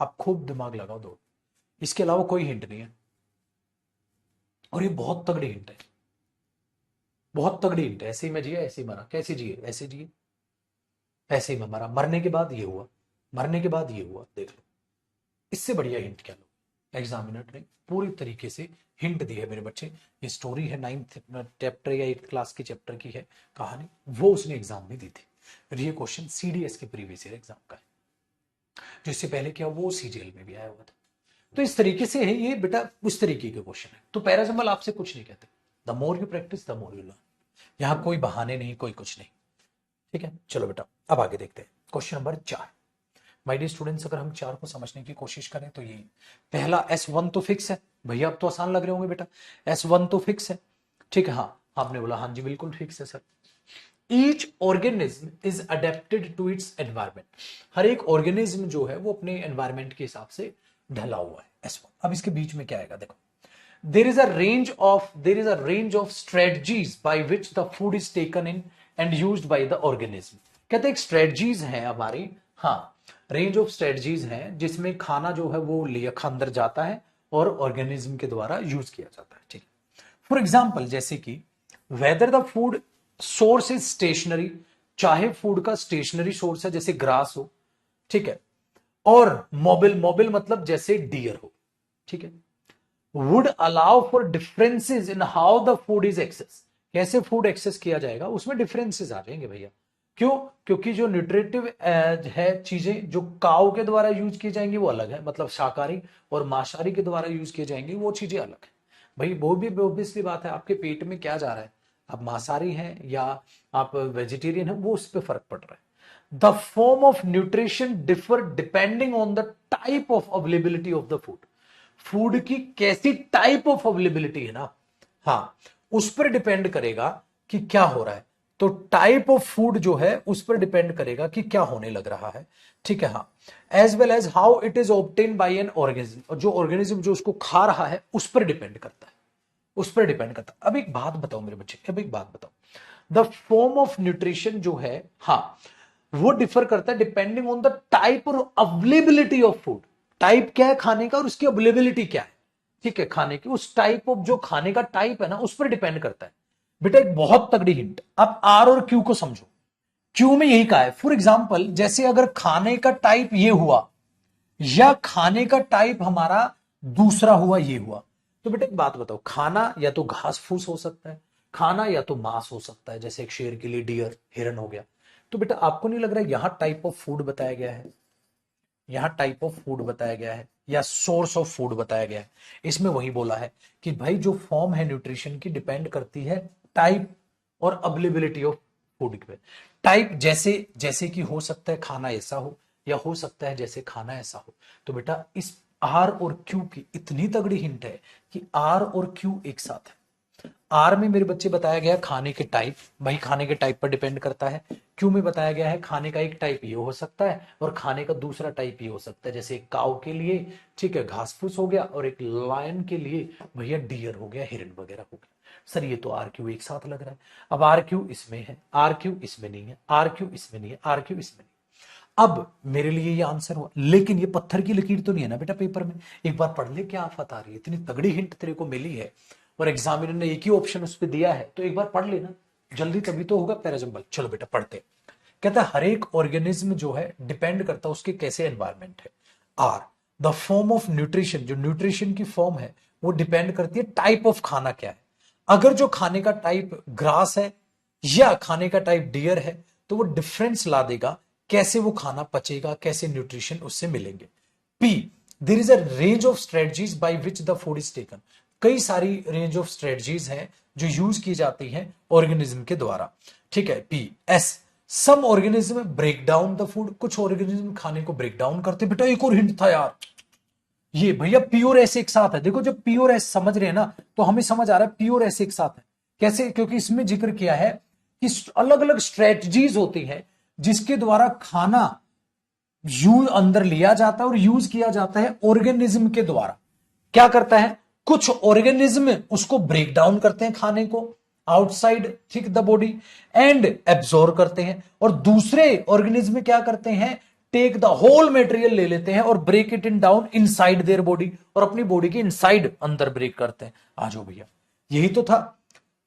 A: आप खूब दिमाग लगाओ दो, इसके अलावा कोई हिंट नहीं है, और ये बहुत तगड़ी हिंट है, बहुत तगड़ी हिंट है। ऐसे ही मैं जिया ऐसे ही मरा, कैसे जिए ऐसे जिए, ऐसे ही मैं मरा, मरने के बाद ये हुआ, मरने के बाद ये हुआ, देख लो, इससे बढ़िया हिंट क्या लो। एग्जामिनर ने पूरी तरीके से हिंट दी है मेरे बच्चे। ये स्टोरी है 9th चैप्टर या 8th क्लास की चैप्टर की है कहानी, वो उसने एग्जाम में दी थी। और ये क्वेश्चन सीडीएस के प्रीवियस ईयर एग्जाम का है, जो इससे पहले क्या वो सीजीएल में भी आया हुआ था। तो इस तरीके से है ये बेटा, उस तरीके के क्वेश्चन है। तो पैरासिम्बल आपसे कुछ नहीं कहते, the more you practice the more you learn. यहां कोई बहाने नहीं, कोई कुछ नहीं। ठीक है, चलो बेटा अब आगे देखते हैं question number 4। My dear students, अगर हम 4 को समझने की कोशिश करें तो ये पहला S1 तो फिक्स है भैया, अब तो आसान लग रहे होंगे बेटा। S1 तो फिक्स है, ठीक है। हाँ, आपने बोला हाँ जी बिल्कुल फिक्स है sir. Each organism is adapted to its environment. हर एक ऑर्गेनिज्म जो है वो अपने एनवायरमेंट के हिसाब से ढला हुआ है। S1। अब इसके बीच में क्या आएगा देखो, there is a range of strategies by which the food is taken in and used by the organism। कहते हैं स्ट्रेटजीज हैं हमारी, हाँ रेंज ऑफ स्ट्रेटजीज हैं जिसमें खाना जो है वो लिया अंदर जाता है और ऑर्गेनिज्म के द्वारा यूज किया जाता है। ठीक, फॉर एग्जाम्पल जैसे कि whether the food source is stationary, चाहे फूड का स्टेशनरी सोर्स है जैसे ग्रास हो, ठीक है, और मोबिल मतलब जैसे डियर हो, ठीक है, would allow for differences in how the food is access. कैसे फूड एक्सेस किया जाएगा उसमें डिफरेंसेस आ जाएंगे भैया। क्यों? क्योंकि जो न्यूट्रिटिव है चीजें जो काऊ के द्वारा यूज की जाएंगी वो अलग है, मतलब शाकाहारी और मांसाहारी के द्वारा यूज किए जाएंगे वो चीजें अलग है। भाई वो भी ऑब्वियसली बात है, आपके पेट में क्या जा रहा है, आप मांसाहारी हैं या आप वेजिटेरियन हैं, वो उस पर फर्क पड़ रहा है। The form of nutrition differ depending on the type of availability of the food. Food की कैसी टाइप ऑफ अवेलेबिलिटी है ना, हाँ उस पर डिपेंड करेगा कि क्या हो रहा है। तो टाइप ऑफ फूड जो है उस पर डिपेंड करेगा कि क्या होने लग रहा है, ठीक है। हाँ, as well as how it is obtain by an organism, और जो ऑर्गेनिज्म जो उसको खा रहा है उस पर डिपेंड करता है, उस पर डिपेंड करता है। अब एक बात बताओ मेरे बच्चे, अब एक बात बताओ, द फॉर्म ऑफ न्यूट्रिशन जो है, हाँ वो डिफर करता है डिपेंडिंग ऑन द टाइप और अवेलेबिलिटी ऑफ फूड। टाइप क्या है खाने का और उसकी अवेलेबिलिटी क्या है, ठीक है, खाने की उस टाइप ऑफ जो खाने का टाइप है ना उस पर डिपेंड करता है। बेटा एक बहुत तगड़ी हिंट, अब आर और क्यू को समझो। क्यू में यही कहा है, फॉर एग्जाम्पल जैसे अगर खाने का टाइप ये हुआ या खाने का टाइप हमारा दूसरा हुआ, ये हुआ, तो बेटा एक बात बताओ, खाना या तो घास फूस हो सकता है, खाना या तो मांस हो सकता है, जैसे एक शेर के लिए डियर, हिरन हो गया। तो बेटा आपको नहीं लग रहा है यहां टाइप ऑफ फूड बताया गया है, यहां टाइप ऑफ फूड बताया गया है या सोर्स ऑफ फूड बताया गया है। इसमें वही बोला है कि भाई जो फॉर्म है न्यूट्रिशन की डिपेंड करती है टाइप और अवेलेबिलिटी ऑफ फूड पे। टाइप जैसे जैसे कि हो सकता है खाना ऐसा हो या हो सकता है जैसे खाना ऐसा हो। तो बेटा इस आर और क्यू की इतनी तगड़ी हिंट है कि आर और क्यू एक साथ है। आर में मेरे बच्चे बताया गया खाने के टाइप, भाई खाने के टाइप पर डिपेंड करता है। क्यू में बताया गया है खाने का एक टाइप ये हो सकता है और खाने का दूसरा टाइप ये हो सकता है, जैसे एक काऊ के लिए ठीक है घास फूस हो गया और एक लायन के लिए भैया डियर हो गया, हिरन वगैरह हो गया। सर ये तो आर क्यू एक साथ लग रहा है। अब आर क्यू इसमें है, आर क्यू इसमें नहीं है, आर क्यू इसमें नहीं है, आर क्यू इसमें नहीं। अब मेरे लिए ये आंसर हुआ, लेकिन ये पत्थर की लकीर तो नहीं है ना बेटा पेपर में। एक बार पढ़ ले क्या आफत आ रही है, इतनी तगड़ी हिंट तेरे को मिली है और एग्जामिनर ने एक ही ऑप्शन उस पर दिया है, तो एक बार पढ़ लेना जल्दी, तभी तो होगा पैराजम्बल। चलो बेटा पढ़ते। कहता है हर एक ऑर्गेनिज्म जो है डिपेंड करता है उसके कैसे एनवायरमेंट है। R the form of nutrition, जो न्यूट्रिशन की फॉर्म है वो डिपेंड करती है टाइप ऑफ खाना क्या है। अगर जो खाने का टाइप ग्रास है या खाने का टाइप डियर है तो वो डिफरेंस ला देगा कैसे वो खाना पचेगा, कैसे न्यूट्रिशन उससे मिलेंगे। P there is a range of strategies by which the food is taken. कई सारी रेंज ऑफ स्ट्रेटजीज हैं जो यूज की जाती हैं ऑर्गेनिज्म के द्वारा, ठीक है। P S some organism break down the food, कुछ ऑर्गेनिज्म खाने को ब्रेक डाउन करते। बेटा एक और हिंट था यार, ये भैया प्योर एस एक साथ है। देखो जब प्योर एस समझ रहे हैं ना तो हमें समझ आ रहा है प्योर एस एक साथ है कैसे, क्योंकि इसमें जिक्र किया है कि अलग अलग स्ट्रेटजीज होती है जिसके द्वारा खाना यूज अंदर लिया जाता है और यूज किया जाता है ऑर्गेनिज्म के द्वारा। क्या करता है, कुछ ऑर्गेनिज्म उसको ब्रेक डाउन करते हैं खाने को outside thick the body and absorb करते हैं, और दूसरे ऑर्गेनिज्म क्या करते हैं, टेक द होल मटेरियल ले लेते हैं और break it in down inside their body, और अपनी बॉडी के इनसाइड अंदर ब्रेक करते हैं। आ जाओ भैया, यही तो था,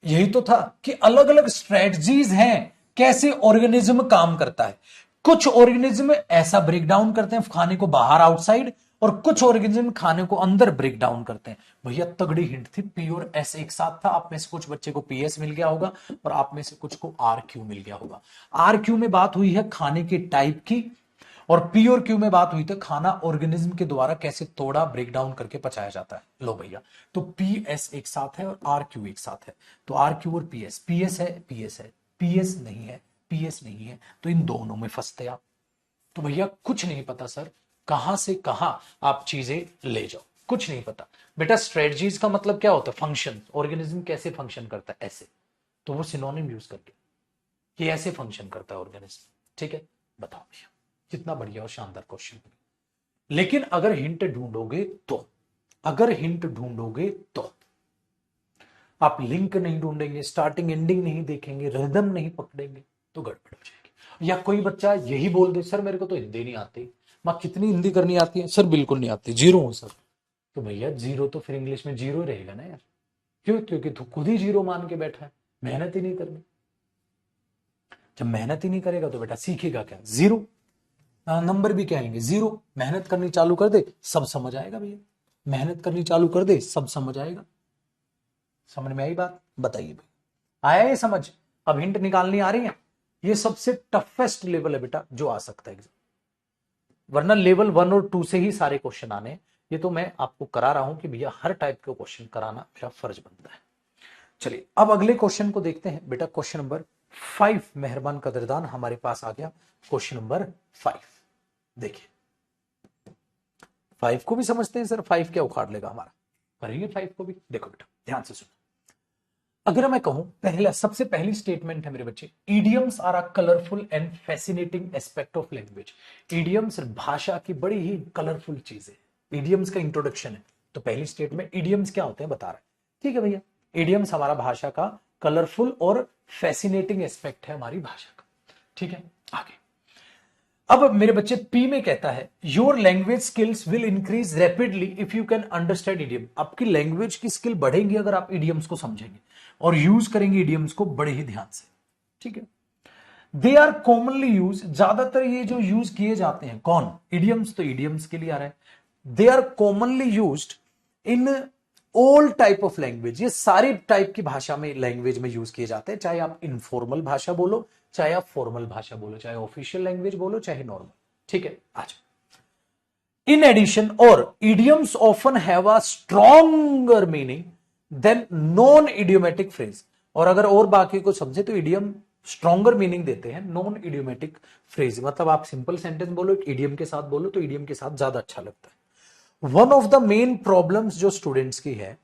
A: यही तो था कि अलग अलग स्ट्रेटजीज हैं कैसे ऑर्गेनिज्म काम करता है। कुछ ऑर्गेनिज्म ऐसा ब्रेक डाउन करते हैं खाने को बाहर आउटसाइड, और कुछ ऑर्गेनिज्म खाने को अंदर ब्रेक डाउन करते हैं। भैया तगड़ी हिंट थी, पी और एस एक साथ था। आप में से कुछ बच्चे को पीएस मिल गया होगा और आप में से कुछ को आर क्यू मिल गया होगा। आर क्यू में बात हुई है खाने के टाइप की, और पी और क्यू में बात हुई थी खाना ऑर्गेनिज्म के द्वारा कैसे तोड़ा ब्रेक डाउन करके पचाया जाता है। लो भैया, तो पी एस एक साथ है और आर क्यू एक साथ है, तो आर क्यू और पीएस, पीएस है पीएस है, पीएस नहीं है पीएस नहीं है, तो इन दोनों में फंसते आप। तो भैया कुछ नहीं पता सर, कहां से कहां आप चीजें ले जाओ, कुछ नहीं पता। बेटा स्ट्रेटजीज का मतलब क्या होता है, फंक्शन, ऑर्गेनिज्म कैसे फंक्शन करता है, ऐसे, तो वो सिनोनिम यूज करके ये ऐसे फंक्शन करता है ऑर्गेनिज्म। ठीक है, बताओ भैया, कितना बढ़िया और शानदार क्वेश्चन। लेकिन अगर हिंट ढूंढोगे तो, अगर हिंट ढूंढोगे तो आप लिंक नहीं ढूंढेंगे, स्टार्टिंग एंडिंग नहीं देखेंगे, रिदम नहीं पकड़ेंगे, तो गड़बड़ हो जाएगी। या कोई बच्चा यही बोल दे सर मेरे को तो हिंदी नहीं आती, मां कितनी हिंदी करनी आती है सर, बिल्कुल नहीं आती, जीरो हूं सर। तो भैया जीरो तो फिर इंग्लिश में जीरो ही रहेगा ना यार, क्यों, क्योंकि तू खुद ही जीरो मान के बैठा है, मेहनत ही नहीं करनी। जब मेहनत ही नहीं करेगा तो बेटा सीखेगा क्या, जीरो, नंबर भी क्या आएंगे, जीरो। मेहनत करनी चालू कर दे सब समझ आएगा भैया, मेहनत करनी चालू कर दे सब समझ आएगा। समझ में आई बात, बताइए भाई, आया ये समझ। अब हिंट निकालनी आ रही है, ये सबसे टफेस्ट लेवल है बेटा जो आ सकता है एग्जाम, वरना लेवल 1 और 2 से ही सारे क्वेश्चन आने। ये तो मैं आपको करा रहा हूं कि भैया हर टाइप के क्वेश्चन कराना मेरा फर्ज बनता है। चलिए अब अगले क्वेश्चन को देखते हैं बेटा, क्वेश्चन नंबर 5, मेहरबान कदरदान हमारे पास आ गया क्वेश्चन नंबर 5। देखिए 5 को भी समझते हैं सर, 5 क्या उखाड़ लेगा हमारा, करेंगे 5 को भी। देखो बेटा ध्यान से सुनो, अगर मैं कहूं पहला, सबसे पहली स्टेटमेंट है मेरे बच्चे, idioms are a colourful and fascinating aspect of language. Idioms भाषा की बड़ी ही कलरफुल चीज है, इडियम्स का इंट्रोडक्शन है। तो पहली स्टेटमेंट इडियम्स क्या होते हैं बता रहा है, ठीक है भैया, इडियम्स हमारा भाषा का कलरफुल और फैसिनेटिंग एस्पेक्ट है हमारी भाषा का। ठीक है, आगे अब मेरे बच्चे पी में कहता है your language skills will increase rapidly if you can understand idiom. आपकी लैंग्वेज की स्किल बढ़ेंगी अगर आप इडियम्स को समझेंगे और यूज करेंगे इडियम्स को बड़े ही ध्यान से। ठीक है, दे आर कॉमनली यूज, ज्यादातर ये जो यूज किए जाते हैं, कौन, इडियम्स, तो इडियम्स के लिए आ रहा है। They are commonly used in all type of language, ये सारी टाइप की भाषा में, लैंग्वेज में यूज किए जाते हैं, चाहे आप इनफॉर्मल भाषा बोलो, चाहे आप फॉर्मल भाषा बोलो, चाहे ऑफिशियल लैंग्वेज बोलो, चाहे नॉर्मल। ठीक है, आज इन एडिशन, और idioms often have a stronger meaning than non idiomatic phrase. और अगर और बाकी को समझे तो इडियम स्ट्रॉन्गर मीनिंग देते हैं नॉन इडियोमेटिक फ्रेज, मतलब आप सिंपल सेंटेंस बोलो इडियम के साथ बोलो तो इडियम के साथ ज्यादा अच्छा लगता है। One of the main problems जो स्टूडेंट्स की है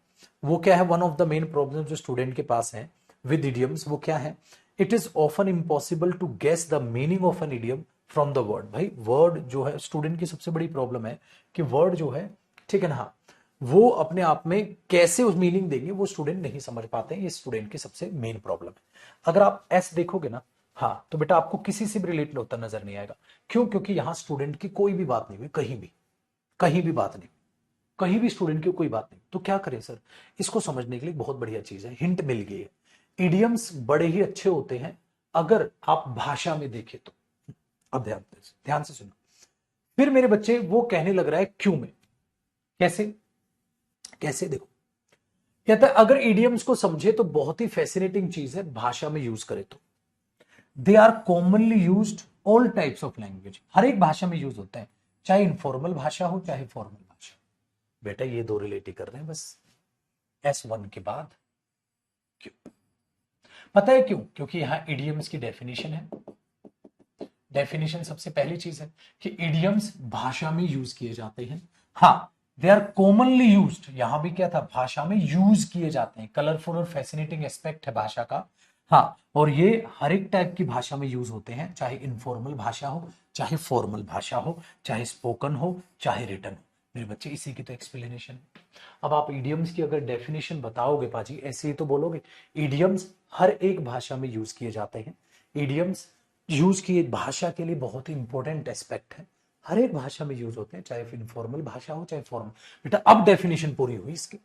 A: वो क्या है, one of the main problems जो स्टूडेंट के पास है विद इडियम्स वो क्या है, it is often impossible to guess the meaning of an idiom from the word. भाई वर्ड जो है स्टूडेंट की सबसे बड़ी प्रॉब्लम है कि वर्ड जो है, ठीक है ना, हाँ, वो अपने आप में कैसे उस मीनिंग देंगे वो स्टूडेंट नहीं समझ पाते हैं, ये स्टूडेंट की सबसे मेन प्रॉब्लम है। अगर आप एस देखोगे ना, हाँ, तो बेटा आपको किसी से भी रिलेट होता नजर नहीं आएगा। क्यों, क्योंकि यहां स्टूडेंट की कोई भी बात नहीं हुई, कहीं भी बात नहीं, कहीं भी स्टूडेंट की कोई बात नहीं। तो क्या करें सर, इसको समझने के लिए बहुत बढ़िया चीज है, हिंट मिल गई है। इडियम्स बड़े ही अच्छे होते हैं अगर आप भाषा में देखें तो। अब ध्यान से सुनो, फिर मेरे बच्चे वो कहने लग रहा है क्यों में, कैसे, कैसे देखो, कहता है अगर इडियम्स को समझे तो बहुत ही फैसिनेटिंग चीज है, भाषा में यूज करे तो they are commonly used all types of language, हर एक भाषा में यूज होता है, चाहे इनफॉर्मल भाषा हो चाहे फॉर्मल भाषा। बेटा ये दो रिलेट ही कर रहे हैं बस, S1 के बाद। क्यों, पता है क्यों, क्योंकि यहां इडियम्स की डेफिनेशन है। डेफिनेशन सबसे पहली चीज है कि इडियम्स भाषा में यूज किए जाते हैं, हाँ, दे आर कॉमनली यूज्ड, यहां भी क्या था, भाषा में यूज किए जाते हैं, कलरफुल और फैसिनेटिंग एस्पेक्ट है भाषा का, हाँ, और ये हर एक टाइप की भाषा में यूज होते हैं, चाहे इनफॉर्मल भाषा हो, चाहे फॉर्मल भाषा हो, चाहे स्पोकन हो, चाहे रिटन हो। मेरे बच्चे इसी की तो एक्सप्लेनेशन है। अब आप इडियम्स की अगर डेफिनेशन बताओगे पाजी, ऐसे ही तो बोलोगे, इडियम्स हर एक भाषा में यूज किए जाते हैं, इडियम्स यूज किए भाषा के लिए बहुत ही इंपॉर्टेंट एस्पेक्ट है, हर एक भाषा में यूज होते हैं, चाहे इनफॉर्मल भाषा हो चाहे फॉर्मल। बेटा अब डेफिनेशन पूरी हुई इसकी,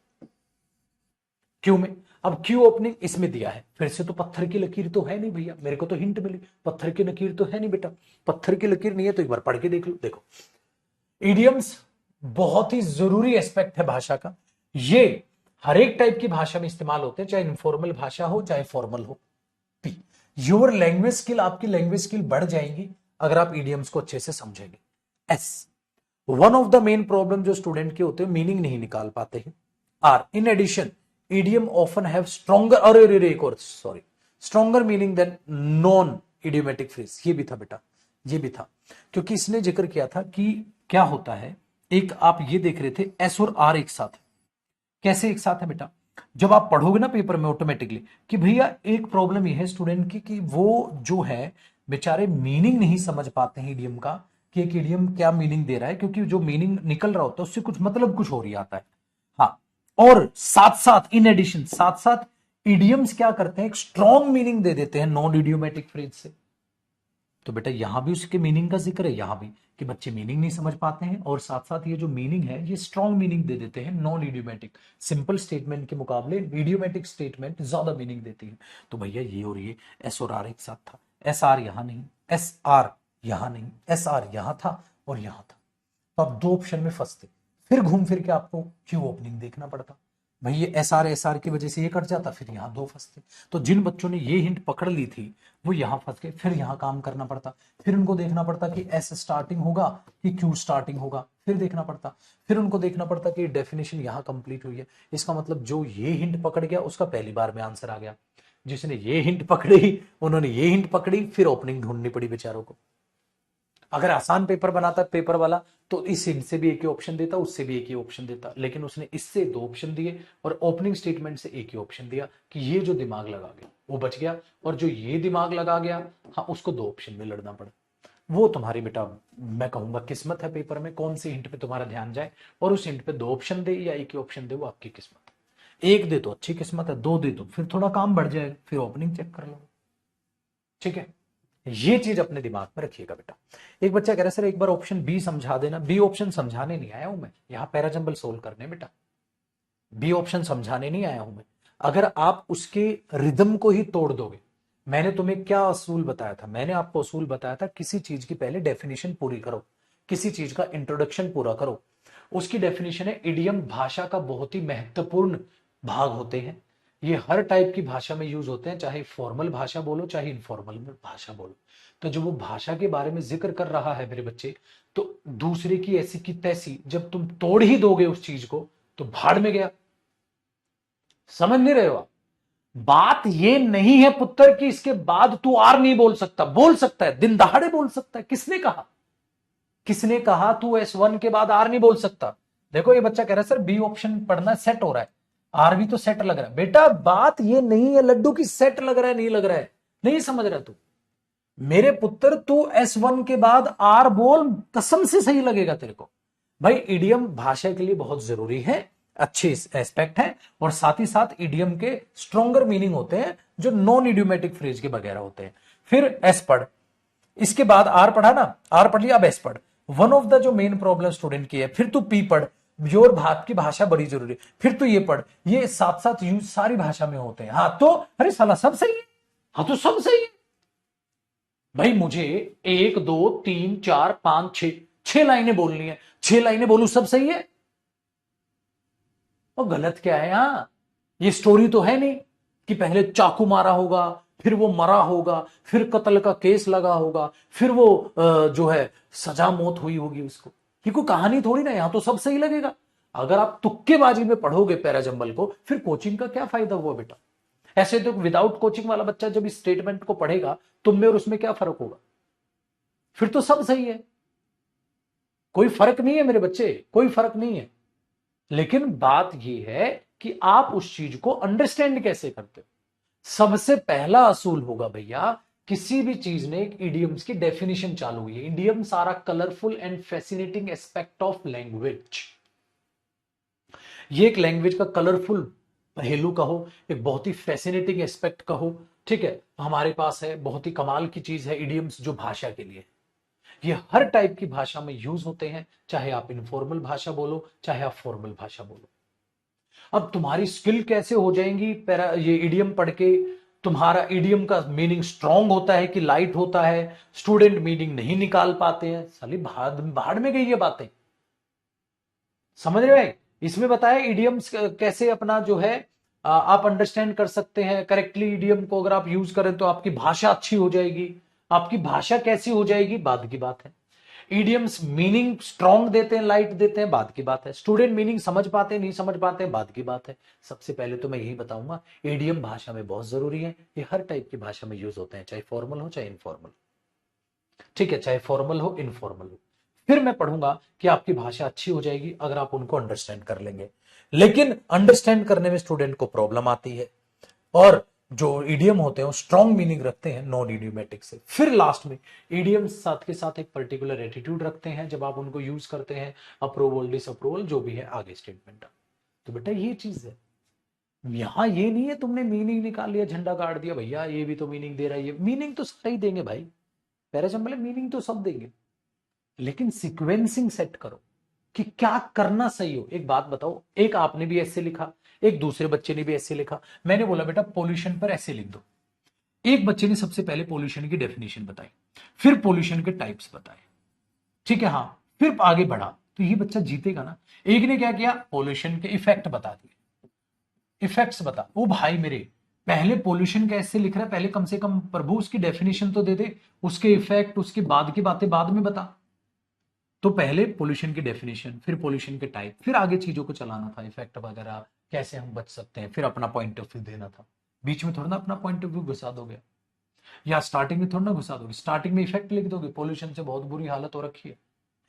A: क्यों में, अब क्यों ओपनिंग इसमें दिया है, फिर से तो पत्थर की लकीर तो है नहीं भैया, मेरे को तो हिंट मिली, पत्थर की लकीर तो है नहीं बेटा, पत्थर की लकीर नहीं है तो एक बार पढ़ के देख लो। देखो इडियम्स बहुत ही जरूरी एस्पेक्ट है भाषा का। ये हर एक टाइप की भाषा में इस्तेमाल होते हैं, चाहे इनफॉर्मल भाषा हो चाहे फॉर्मल हो। पी, योर लैंग्वेज स्किल, आपकी लैंग्वेज स्किल बढ़ जाएंगी अगर आप ईडियम्स को अच्छे से समझेंगे। S, one of the main problem जो स्टूडेंट के होते हैं, मीनिंग नहीं निकाल पाते हैं। R, in addition idiom often have stronger, अरे एक और sorry, stronger meaning than non idiomatic phrase. ये भी था बेटा, ये भी था, क्योंकि इसने जिक्र किया था कि क्या होता है, एक आप ये देख रहे थे एस और आर एक साथ, कैसे एक साथ है बेटा, जब आप पढ़ोगे ना पेपर में ऑटोमेटिकली कि भैया एक प्रॉब्लम यह है स्टूडेंट की कि वो जो है बेचारे मीनिंग नहीं समझ पाते हैं इडियम का, कि एक इडियम क्या मीनिंग दे रहा है, क्योंकि जो मीनिंग निकल रहा होता है उससे कुछ मतलब कुछ हो रही आता है। हाँ, और साथ साथ इन एडिशन, साथ साथ इडियम्स क्या करते हैं, एक स्ट्रॉन्ग मीनिंग दे देते हैं नॉन इडियोमेटिक फ्रेज से। तो बेटा यहां भी उसके मीनिंग का जिक्र है, यहां भी कि बच्चे मीनिंग नहीं समझ पाते हैं, और साथ साथ ये जो मीनिंग है ये स्ट्रॉन्ग मीनिंग दे देते हैं नॉन इडियोमेटिक। सिंपल स्टेटमेंट के मुकाबले इडियोमेटिक स्टेटमेंट ज्यादा मीनिंग देती है। तो भैया ये और ये एस और आर एक साथ था, एस आर यहां नहीं, एस आर यहां नहीं, एस आर यहां था और यहां था, तो आप दो ऑप्शन में फंसते, फिर घूम फिर के आपको क्यू ओपनिंग देखना पड़ता। भाई ये एस आर की वजह से ये कट जाता, फिर यहां दो फंसते। तो जिन बच्चों ने ये हिंट पकड़ ली थी वो यहां फंस गए, फिर यहां काम करना पड़ता, फिर उनको देखना पड़ता कि एस स्टार्टिंग होगा कि क्यू स्टार्टिंग होगा, फिर देखना पड़ता, फिर उनको देखना पड़ता कि डेफिनेशन यहां कंप्लीट हुई है। इसका मतलब जो ये हिंट पकड़ गया उसका पहली बार में आंसर आ गया, जिसने ये हिंट पकड़ी उन्होंने ये हिंट पकड़ी, फिर ओपनिंग ढूंढनी पड़ी बेचारों को। अगर आसान पेपर बनाता पेपर वाला तो इस हिंट से भी एक ही ऑप्शन देता, उससे भी एक ही ऑप्शन देता, लेकिन उसने इससे दो ऑप्शन दिए और ओपनिंग स्टेटमेंट से एक ही ऑप्शन दिया कि ये जो दिमाग लगा गया वो बच गया, और जो ये दिमाग लगा गया हाँ उसको दो ऑप्शन में लड़ना पड़ा। वो तुम्हारी बेटा मैं कहूंगा किस्मत है पेपर में, कौन सी हिंट पे तुम्हारा ध्यान जाए, और उस हिंट पे दो ऑप्शन दे या एक ही ऑप्शन दे वो आपकी किस्मत है। एक दे तो अच्छी किस्मत है, दो दे तो फिर थोड़ा काम बढ़ जाएगा, फिर ओपनिंग चेक कर लो। ठीक है, ये चीज अपने दिमाग में रखिएगा बेटा। एक बच्चा कह रहा है सर एक बार ऑप्शन बी समझा देना। बी ऑप्शन समझाने नहीं आया हूं मैं, यहां पैराजंबल सोल्व करने बेटा, बी ऑप्शन समझाने नहीं आया हूं मैं। अगर आप उसके रिदम को ही तोड़ दोगे, मैंने तुम्हें क्या असूल बताया था, मैंने आपको असूल बताया था किसी चीज की पहले डेफिनेशन पूरी करो, किसी चीज का इंट्रोडक्शन पूरा करो। उसकी डेफिनेशन है इडियम भाषा का बहुत ही महत्वपूर्ण भाग होते हैं, ये हर टाइप की भाषा में यूज होते हैं, चाहे फॉर्मल भाषा बोलो चाहे इनफॉर्मल भाषा बोलो। तो जब वो भाषा के बारे में जिक्र कर रहा है मेरे बच्चे, तो दूसरे की ऐसी की तैसी जब तुम तोड़ ही दोगे उस चीज को तो भाड़ में गया। समझ नहीं रहे हो आप? बात ये नहीं है पुत्र कि इसके बाद तू आर नहीं बोल सकता, बोल सकता है, दिन दहाड़े बोल सकता है। किसने कहा, किसने कहा तू S1 के बाद आर नहीं बोल सकता? देखो ये बच्चा कह रहा है सर बी ऑप्शन पढ़ना सेट हो रहा है, आर भी तो सेट लग रहा है। बेटा बात ये नहीं है लड्डू की सेट लग रहा है नहीं लग रहा है, नहीं समझ रहा तू मेरे पुत्र, तू S1 के बाद आर बोल, कसम से सही लगेगा तेरे को। भाई इडियम भाषा के लिए बहुत जरूरी है, अच्छे एस्पेक्ट है, और साथ ही साथ इडियम के स्ट्रॉन्गर मीनिंग होते हैं जो नॉन इडियोमेटिक फ्रेज के वगैरह होते हैं। फिर एस पढ़, इसके बाद आर पढ़ा ना, आर पढ़ लिया, अब एस पढ़। वन ऑफ द जो मेन प्रॉब्लम स्टूडेंट की है, फिर तू पी पढ़, योर भात की भाषा बड़ी जरूरी है, फिर तू ये पढ़, ये साथ साथ यूज सारी भाषा में होते हैं। हाँ तो अरे साला सब सही है, हाँ तो सब सही है भाई। मुझे एक दो तीन चार पांच छह, छह लाइनें बोलनी है, छह लाइनें बोलूं सब सही है, और गलत क्या है यहां? ये स्टोरी तो है नहीं कि पहले चाकू मारा होगा, फिर वो मरा होगा, फिर कत्ल का केस लगा होगा, फिर वो जो है सजा मौत हुई होगी उसको। ये कोई कहानी थोड़ी ना, यहां तो सब सही लगेगा। अगर आप तुक्केबाजी में पढ़ोगे पैराजंबल को फिर कोचिंग का क्या फायदा हुआ बेटा? ऐसे तो विदाउट कोचिंग वाला बच्चा जब इस स्टेटमेंट को पढ़ेगा तुम में और उसमें क्या फर्क होगा? फिर तो सब सही है, कोई फर्क नहीं है मेरे बच्चे, कोई फर्क नहीं है। लेकिन बात यह है कि आप उस चीज को अंडरस्टैंड कैसे करते हो। सबसे पहला असूल होगा भैया, किसी भी चीज ने एक इडियम्स की डेफिनेशन चालू हुई है। Idioms are a colourful and fascinating aspect of language. ये एक लैंग्वेज का कलरफुल पहलू कहो, एक बहुत ही फैसिनेटिंग एस्पेक्ट कहो, ठीक है, हमारे पास है, बहुत ही कमाल की चीज है इडियम्स जो भाषा के लिए। ये हर टाइप की भाषा में यूज होते हैं, चाहे आप इनफॉर्मल भाषा बोलो चाहे आप फॉर्मल भाषा बोलो। अब तुम्हारी स्किल कैसे हो जाएंगी पैरा ये इडियम पढ़ के? तुम्हारा इडियम का मीनिंग स्ट्रांग होता है कि लाइट होता है? स्टूडेंट मीनिंग नहीं निकाल पाते हैं, साली भाड़ भाड़ में गई ये बातें। समझ रहे भाई? इसमें बताया इडियम्स कैसे अपना जो है आप अंडरस्टैंड कर सकते हैं करेक्टली। इडियम को अगर आप यूज करें तो आपकी भाषा अच्छी हो जाएगी। आपकी भाषा कैसी हो जाएगी, बाद की बात है। इडियम्स मीनिंग स्ट्रॉन्ग देते हैं, लाइट देते हैं, बाद की बात है। स्टूडेंट मीनिंग समझ पाते हैं, नहीं समझ पाते हैं, बाद की बात है। सबसे पहले तो मैं यही बताऊंगा, इडियम भाषा में बहुत जरूरी है। ये हर टाइप की भाषा में यूज होते हैं, चाहे फॉर्मल हो चाहे इनफॉर्मल। ठीक है, चाहे फॉर्मल हो इनफॉर्मल हो। फिर मैं पढ़ूंगा कि आपकी भाषा अच्छी हो जाएगी अगर आप उनको अंडरस्टैंड कर लेंगे। लेकिन अंडरस्टैंड करने में स्टूडेंट को प्रॉब्लम आती है। और जो ईडियम होते हैं वो स्ट्रॉन्ग मीनिंग रखते हैं नॉन इडियोमेटिक से। फिर लास्ट में ईडियम साथ के साथ एक पर्टिकुलर एटीट्यूड रखते हैं जब आप उनको यूज करते हैं, अप्रूवल डिसअप्रूवल जो भी है आगे स्टेटमेंट। तो बेटा ये चीज है, यहां ये नहीं है तुमने मीनिंग निकाल लिया, झंडा गाड़ दिया, भैया ये भी तो मीनिंग दे रहा है। ये मीनिंग तो सारे ही देंगे भाई, पैराजम्बल मीनिंग तो सब देंगे, लेकिन सीक्वेंसिंग सेट करो कि क्या करना सही हो। एक बात बताओ, एक आपने भी ऐसे लिखा, एक दूसरे बच्चे ने भी ऐसे लिखा। मैंने बोला बेटा पोल्यूशन पर ऐसे लिख दो। एक बच्चे ने सबसे पहले पोल्यूशन की डेफिनेशन बताई, फिर पोल्यूशन के टाइप्स बताए, ठीक है, हाँ, फिर आगे बढ़ा, तो ये बच्चा जीतेगा ना। एक ने क्या किया, पोल्यूशन के इफेक्ट बता दिए। इफेक्ट्स बता, ओ भाई मेरे, पहले पोल्यूशन कैसे लिख रहा है, पहले कम से कम प्रभु उसकी डेफिनेशन तो दे दे, उसके इफेक्ट, उसके बाद की बातें बाद में बता। तो पहले पोल्यूशन की डेफिनेशन, फिर पोल्यूशन के टाइप, फिर आगे चीजों को चलाना था, इफेक्ट वगैरह कैसे हम बच सकते हैं, फिर अपना पॉइंट ऑफ व्यू देना था। बीच में थोड़ा ना अपना पॉइंट ऑफ व्यू घुसा दोगे, या स्टार्टिंग में थोड़ा ना घुसा दोगे, स्टार्टिंग में इफेक्ट लिख दोगे, पोल्यूशन से बहुत बुरी हालत हो रखी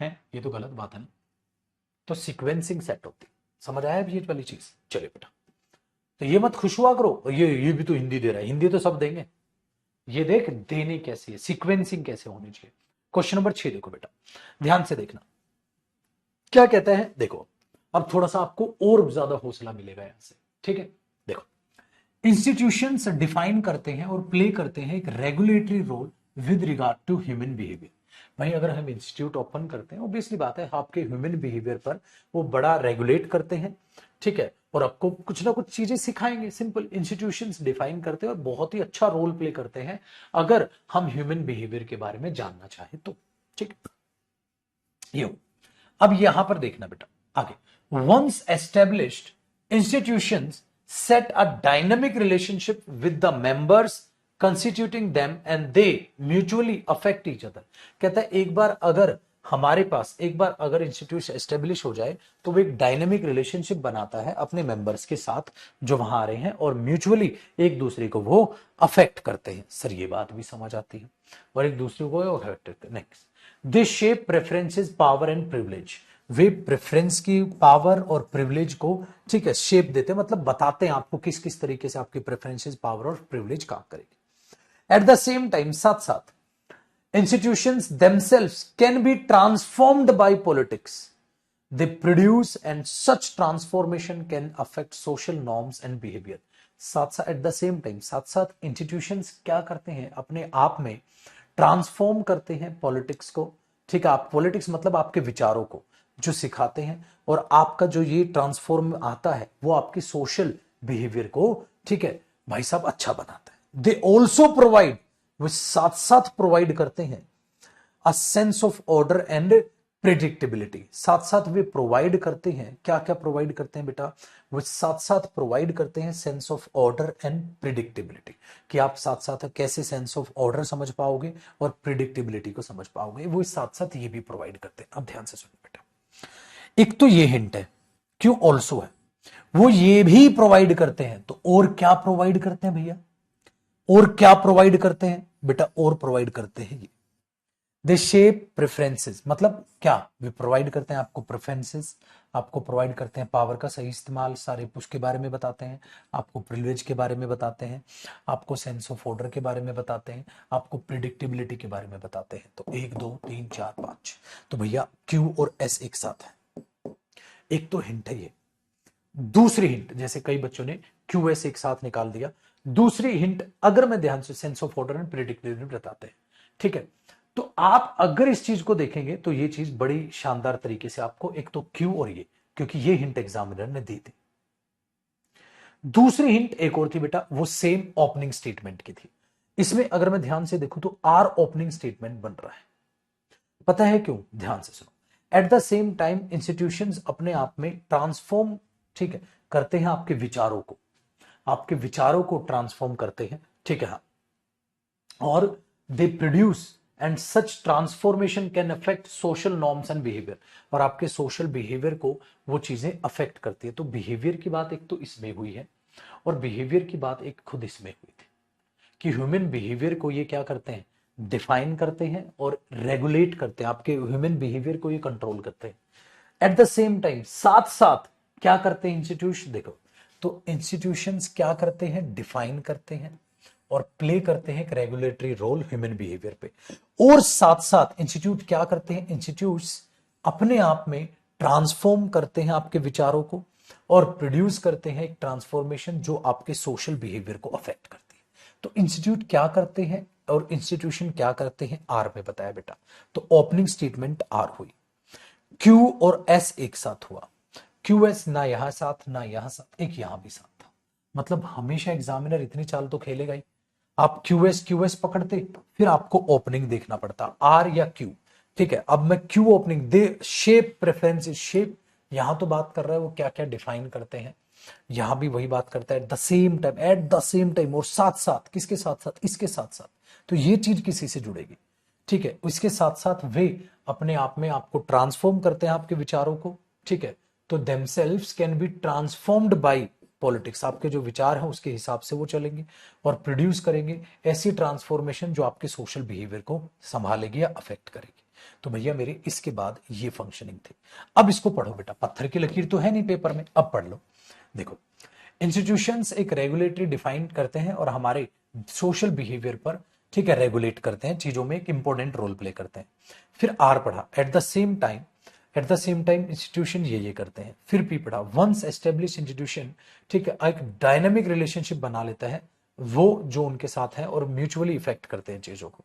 A: है ये तो गलत बात है ना। तो सीक्वेंसिंग सेट होती, समझ आया अब ये वाली चीज? चलिए बेटा, तो ये मत खुश हुआ करो, ये भी तो हिंदी दे रहा है, हिंदी तो सब देंगे। ये देख देने कैसी है, सीक्वेंसिंग कैसे होनी चाहिए। क्वेश्चन नंबर 6 देखो बेटा, ध्यान से देखना क्या कहता है। देखो अब थोड़ा सा आपको और ज्यादा हौसला मिलेगा यहां से, ठीक है। देखो, इंस्टीट्यूशंस डिफाइन करते हैं और प्ले करते हैं एक regulatory role with regard to human behaviour. भाई अगर हम इंस्टीट्यूट ओपन करते हैं, ऑब्वियसली बात है आपके ह्यूमन बिहेवियर पर वो बड़ा रेगुलेट करते हैं, ठीक है, और आपको कुछ ना कुछ चीजें सिखाएंगे। सिंपल, इंस्टीट्यूशंस डिफाइन करते हैं और बहुत ही अच्छा रोल प्ले करते हैं अगर हम ह्यूमन बिहेवियर के बारे में जानना चाहें तो, ठीक है। ये अब यहां पर देखना बेटा आगे, once established institutions set a dynamic relationship with the members constituting them and they mutually affect each other। कहता है एक बार अगर हमारे पास, एक बार अगर इंस्टीट्यूशन एस्टेब्लिश हो जाए तो वो एक डायनेमिक रिलेशनशिप बनाता है अपने मेंबर्स के साथ जो वहां आ रहे हैं, और म्यूचुअली एक दूसरे को वो अफेक्ट करते हैं। सर ये बात भी समझ आती है, और एक दूसरे को अफेक्ट करते हैं। Next, they shape preferences power and privilege. Way preference की पावर और प्रिविलेज को, ठीक है, शेप देते हैं, मतलब बताते हैं आपको किस किस तरीके से आपकी प्रेफरेंसेस पावर और प्रिविलेज काम करेगी। एट द सेम टाइम, साथ साथ institutions themselves can be transformed by politics they produce and such transformation can affect social norms and behavior। साथ साथ एट द सेम टाइम, साथ साथ इंस्टीट्यूशंस क्या करते हैं, अपने आप में ट्रांसफॉर्म करते हैं पॉलिटिक्स को, ठीक है। आप पॉलिटिक्स मतलब आपके विचारों को जो सिखाते हैं, और आपका जो ये ट्रांसफॉर्म आता है वो आपकी सोशल बिहेवियर को, ठीक है भाई साहब, अच्छा बनाता है। दे ऑल्सो प्रोवाइड, वो साथ साथ प्रोवाइड करते हैं a sense of order and predictability. साथ साथ वे प्रोवाइड करते हैं, क्या क्या प्रोवाइड करते हैं बेटा, वो साथ साथ प्रोवाइड करते हैं sense of order and predictability, कि आप साथ साथ कैसे सेंस ऑफ ऑर्डर समझ पाओगे और प्रिडिक्टेबिलिटी को समझ पाओगे, वो साथ साथ ये भी प्रोवाइड करते हैं। अब ध्यान से सुनिए बेटा, एक तो ये हिंट है, क्यों ऑल्सो है, वो ये भी प्रोवाइड करते हैं, तो और क्या प्रोवाइड करते हैं भैया, और क्या प्रोवाइड करते हैं बेटा, और प्रोवाइड करते हैं ये, दे शेप प्रेफरेंसेस, मतलब क्या, वे प्रोवाइड करते हैं आपको प्रेफरेंसेस, आपको प्रोवाइड करते हैं पावर का सही इस्तेमाल, सारे उसके बारे में बताते हैं, आपको प्रिविलेज के बारे में बताते हैं, आपको सेंस ऑफ ऑर्डर के बारे में बताते हैं, आपको प्रिडिक्टेबिलिटी के बारे में बताते हैं। तो 1 2 3 4 5, तो भैया क्यू और एस एक साथ है। एक तो हिंट है ये, दूसरी हिंट, जैसे कई बच्चों ने क्यू एस एक साथ निकाल दिया, दूसरी हिंट अगर मैं ध्यान से sense of order and predictability बताते हैं, ठीक है। तो आप अगर इस चीज को देखेंगे तो ये चीज बड़ी शानदार तरीके से आपको, एक तो क्यू और ये, क्योंकि ये हिंट एग्जामिनर ने दी थी। दूसरी हिंट एक और थी बेटा, वो सेम ओपनिंग स्टेटमेंट की थी। इसमें अगर मैं ध्यान से देखूं तो आर ओपनिंग स्टेटमेंट बन रहा है, पता है क्यों, ध्यान से सुनो। At the same time institutions अपने आप में ट्रांसफॉर्म, ठीक है, करते हैं आपके विचारों को, आपके विचारों को ट्रांसफॉर्म करते हैं, ठीक है, हाँ, और they produce and such transformation can affect social norms and behaviour, और आपके सोशल बिहेवियर को वो चीजें अफेक्ट करती है। तो बिहेवियर की बात एक तो इसमें हुई है, और बिहेवियर की बात एक खुद इसमें हुई थी कि ह्यूमन बिहेवियर को ये क्या करते हैं, डिफाइन करते हैं और रेगुलेट करते हैं, आपके ह्यूमन बिहेवियर को ये कंट्रोल करते हैं। एट द सेम टाइम साथ साथ क्या करते हैं इंस्टीट्यूशन, देखो, तो इंस्टीट्यूशंस क्या करते हैं, डिफाइन करते हैं और प्ले करते हैं एक रेगुलेटरी रोल ह्यूमन बिहेवियर पे, और साथ साथ इंस्टीट्यूट क्या करते हैं, इंस्टीट्यूट्स अपने आप में ट्रांसफॉर्म करते हैं आपके विचारों को और प्रोड्यूस करते हैं एक ट्रांसफॉर्मेशन जो आपके सोशल बिहेवियर को अफेक्ट करती है। तो इंस्टीट्यूट क्या करते हैं और इंस्टीट्यूशन क्या करते हैं, आर में बताया बेटा। तो ओपनिंग स्टेटमेंट आर हुई, क्यू और एस एक साथ हुआ, क्यू एस ना यहां साथ ना यहां साथ, एक यहां भी साथ था। मतलब हमेशा एग्जामिनर इतनी चाल तो खेलेगा ही, आप क्यू एस पकड़ते फिर आपको ओपनिंग देखना पड़ता, आर या क्यू, ठीक है। अब मैं क्यू ओपनिंग दे, शेप प्रेफरेंस, शेप यहां तो बात कर रहा है वो क्या क्या डिफाइन करते हैं, यहां भी वही बात करता है, the same time, at the same time, और साथ साथ, किसके साथ साथ, इसके साथ साथ। तो ये चीज किसी से जुड़ेगी, ठीक है। इसके साथ साथ वे अपने आप में आपको ट्रांसफॉर्म करते हैं आपके विचारों को, ठीक है। तो themselves can be transformed by politics, आपके जो विचार हैं उसके हिसाब से वो चलेंगे और प्रोड्यूस करेंगे ऐसी ट्रांसफॉर्मेशन जो आपके सोशल बिहेवियर को संभालेगी या अफेक्ट करेगी। तो भैया मेरे इसके बाद ये फंक्शनिंग थी। अब इसको पढ़ो बेटा, पत्थर की लकीर तो है नहीं पेपर में, अब पढ़ लो। देखो, इंस्टीट्यूशंस एक रेगुलेटरी डिफाइन करते हैं और हमारे सोशल बिहेवियर पर, ठीक है, रेगुलेट करते हैं, चीजों में एक इंपॉर्टेंट रोल प्ले करते हैं। फिर आर पढ़ा, at the same time, at the same time institution ये करते हैं। फिर पी पढ़ा, वंस एस्टेब्लिश इंस्टीट्यूशन, ठीक है, एक डायनेमिक रिलेशनशिप बना लेता है वो जो उनके साथ है और म्यूचुअली इफेक्ट करते हैं चीजों को।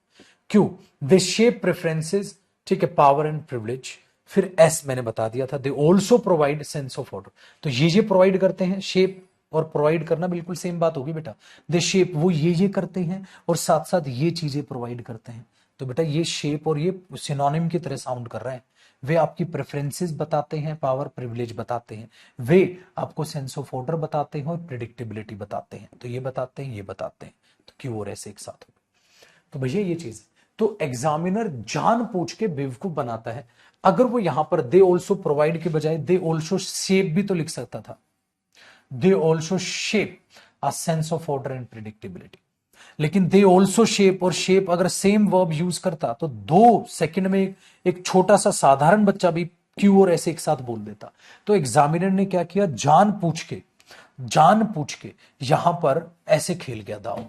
A: क्यों, दे शेप प्रेफरेंसेस, ठीक है, पावर एंड प्रिविलेज। फिर एस मैंने बता दिया था, they also provide sense of order. तो ये प्रोवाइड करते हैं, शेप और प्रोवाइड करना बिल्कुल सेम बात होगी बेटा। दे शेप, वो ये करते हैं और साथ साथ ये चीजें प्रोवाइड करते हैं। तो बेटा ये शेप और ये सिनोनिम की तरह साउंड कर रहे हैं। वे आपकी प्रेफरेंसेस बताते हैं, पावर प्रिविलेज बताते हैं, वे आपको सेंस ऑफ ऑर्डर बताते हैं और प्रिडिक्टेबिलिटी बताते हैं। तो ये बताते हैं, ये बताते हैं, तो क्यों और ऐसे एक साथ हो। तो भैया ये चीज, तो एग्जामिनर जान पूछ के बेवकूफ बनाता है। अगर वो यहां पर दे ऑल्सो प्रोवाइड के बजाय दे ऑल्सो शेप भी तो लिख सकता था, they also shape a sense of order and predictability. लेकिन दे ऑल्सो शेप और शेप अगर सेम वर्ब यूज करता तो 2 सेकंड में एक छोटा सा साधारण बच्चा भी क्यू और ऐसे एक साथ बोल देता। तो एग्जामिनर ने क्या किया, जान पूछ के यहां पर ऐसे खेल गया दाव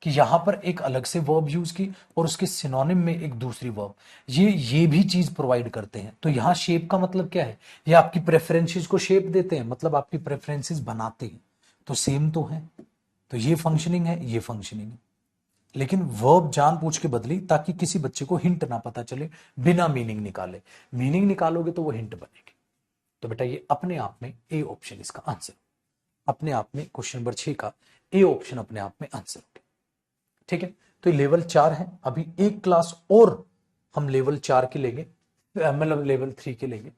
A: कि यहां पर एक अलग से वर्ब यूज की और उसके सिनोनिम में एक दूसरी वर्ब, ये भी चीज प्रोवाइड करते हैं। तो यहां शेप का मतलब क्या है, ये आपकी प्रेफरेंसेस को शेप देते हैं, मतलब आपकी प्रेफरेंसेस बनाते हैं। तो सेम तो है, तो ये फंक्शनिंग है, ये फंक्शनिंग है। लेकिन वर्ब जान पूछ के बदली ताकि किसी बच्चे को हिंट ना पता चले, बिना मीनिंग निकाले। मीनिंग निकालोगे तो वो हिंट बनेगी। तो बेटा ये अपने आप में ए ऑप्शन इसका आंसर, अपने आप में क्वेश्चन नंबर 6 का ए ऑप्शन अपने आप में आंसर होगा। ठीक है, तो ये लेवल 4 है। अभी एक क्लास और हम लेवल 4 की लेंगे, मतलब लेवल 3 के लेंगे,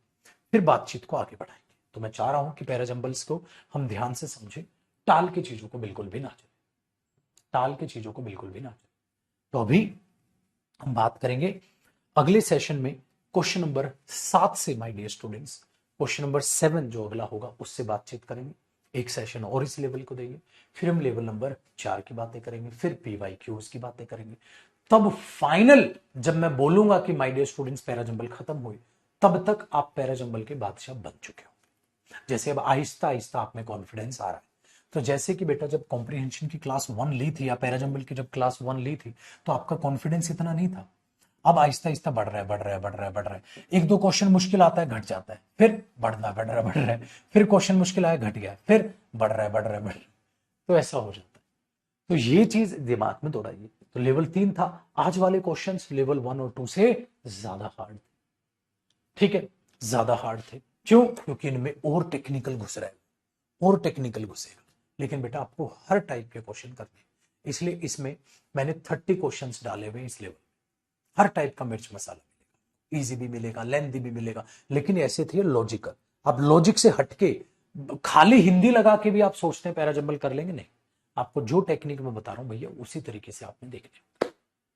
A: फिर बातचीत को आगे बढ़ाएंगे। तो मैं चाह रहा हूं कि पैराजंबल्स को हम ध्यान से समझे, टाल के चीजों को बिल्कुल भी ना चले, टाल के चीजों को बिल्कुल भी ना चले। तो अभी हम बात करेंगे अगले सेशन में क्वेश्चन नंबर 7 से, my dear students, question number 7 जो अगला होगा उससे बातचीत करेंगे। एक सेशन और इस लेवल को देंगे, फिर हम लेवल नंबर 4 की बातें करेंगे, फिर PYQs की बातें करेंगे। तब फाइनल जब मैं बोलूंगा कि माय डियर स्टूडेंट्स पैराजंबल खत्म हुई, तब तक आप पैराजंबल के बादशाह बन चुके हो। जैसे अब आहिस्ता आहिस्ता आप में कॉन्फिडेंस आ रहा है। तो जैसे कि बेटा जब कॉम्प्रिहेंशन की क्लास 1 ली थी या पैराजंबल की जब क्लास 1 ली थी, तो आपका कॉन्फिडेंस इतना नहीं था। अब आहिस्ता आहिस्ता बढ़ रहा है, बढ़ रहा है, बढ़ रहा है, बढ़ रहा है। एक दो क्वेश्चन मुश्किल आता है, घट जाता है, फिर बढ़ रहा है, बढ़ रहा है, बढ़ रहा है, फिर क्वेश्चन मुश्किल आया, घट गया, फिर बढ़ रहा है, बढ़ रहा है, बढ़ रहा है। तो ऐसा हो जाता है। तो ये चीज दिमाग में दौड़ाइए। तो लेवल 3 था, आज वाले क्वेश्चन लेवल 1 और 2 से ज्यादा हार्ड, ठीक है, ज्यादा हार्ड थे। क्यों, क्योंकि इनमें और टेक्निकल घुस रहा है, और टेक्निकल घुसेगा। लेकिन बेटा आपको हर टाइप के क्वेश्चन करने, इसलिए इसमें मैंने 30 क्वेश्चंस डाले हुए इस लेवल, हर टाइप का मिर्च मसाला मिलेगा इजी भी मिलेगा, लेंथी भी मिलेगा, लेकिन ऐसे थे लॉजिकल। अब लॉजिक से हटके खाली हिंदी लगा के भी आप सोचते हैं पैराजंबल कर लेंगे, नहीं। आपको जो टेक्निक मैं बता रहा हूं भैया उसी तरीके से आपने देखने,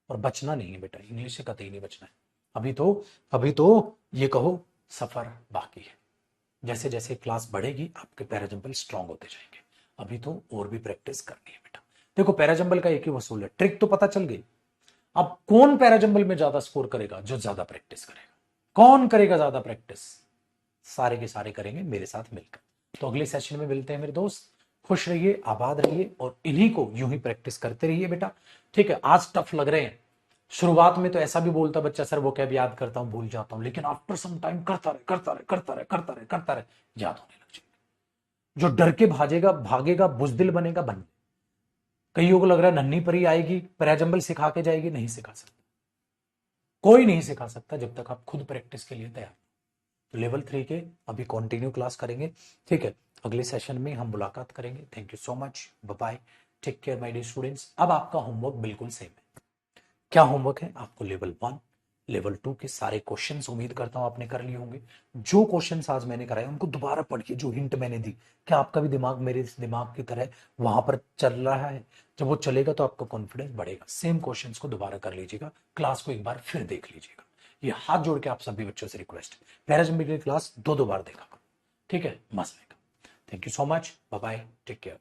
A: और बचना नहीं है बेटा, इंग्लिश से कतई नहीं बचना है। अभी तो ये कहो सफर बाकी है। जैसे जैसे क्लास बढ़ेगी आपके पैराजंबल स्ट्रांग होते जाएंगे। अभी तो और भी प्रैक्टिस करनी है बेटा। देखो पैराजंबल का एक ही वसूल है, ट्रिक तो पता चल गई। अब कौन पैराजंबल में ज्यादा स्कोर करेगा? जो ज्यादा प्रैक्टिस करेगा। कौन करेगा ज्यादा प्रैक्टिस? सारे के सारे करेंगे मेरे साथ मिलकर। तो अगले सेशन में मिलते हैं मेरे दोस्त। खुश रहिए, आबाद रहिए, और इन्हीं को यूं ही प्रैक्टिस करते रहिए बेटा। ठीक है, आज टफ लग रहे हैं। शुरुआत में तो ऐसा भी बोलता बच्चा, सर वो क्या याद करता हूं भूल जाता हूं, लेकिन आफ्टर सम टाइम करता रहे करता रहे करता रहे करता रहे करता रहे, याद होने लग जाएगा। जो डर के भागेगा भागेगा, बुजदिल बनेगा बन। कईयों को लग रहा है नन्ही परी आएगी पैराजंबल सिखा के जाएगी, नहीं सिखा सकता। कोई नहीं सिखा सकता जब तक आप खुद प्रैक्टिस के लिए तैयार। तो लेवल 3 के अभी कंटिन्यू क्लास करेंगे। ठीक है, अगले सेशन में हम मुलाकात करेंगे। Thank you so much, bye bye, take care my dear students. अब आपका होमवर्क बिल्कुल सेम है। क्या होमवर्क है आपको? लेवल 1 लेवल 2 के सारे क्वेश्चंस उम्मीद करता हूं आपने कर लिए होंगे। जो क्वेश्चंस आज मैंने कराए उनको दोबारा पढ़िए, जो हिंट मैंने दी। क्या आपका भी दिमाग मेरे दिमाग की तरह वहां पर चल रहा है? जब वो चलेगा तो आपका कॉन्फिडेंस बढ़ेगा। सेम क्वेश्चंस को दोबारा कर लीजिएगा, क्लास को एक बार फिर देख लीजिएगा। ये हाथ जोड़ के आप सभी बच्चों से रिक्वेस्ट है, पैराजंपिंग की क्लास दो दो बार देखा करो। ठीक है, मस्त रहेगा। Thank you so much, bye bye, take care.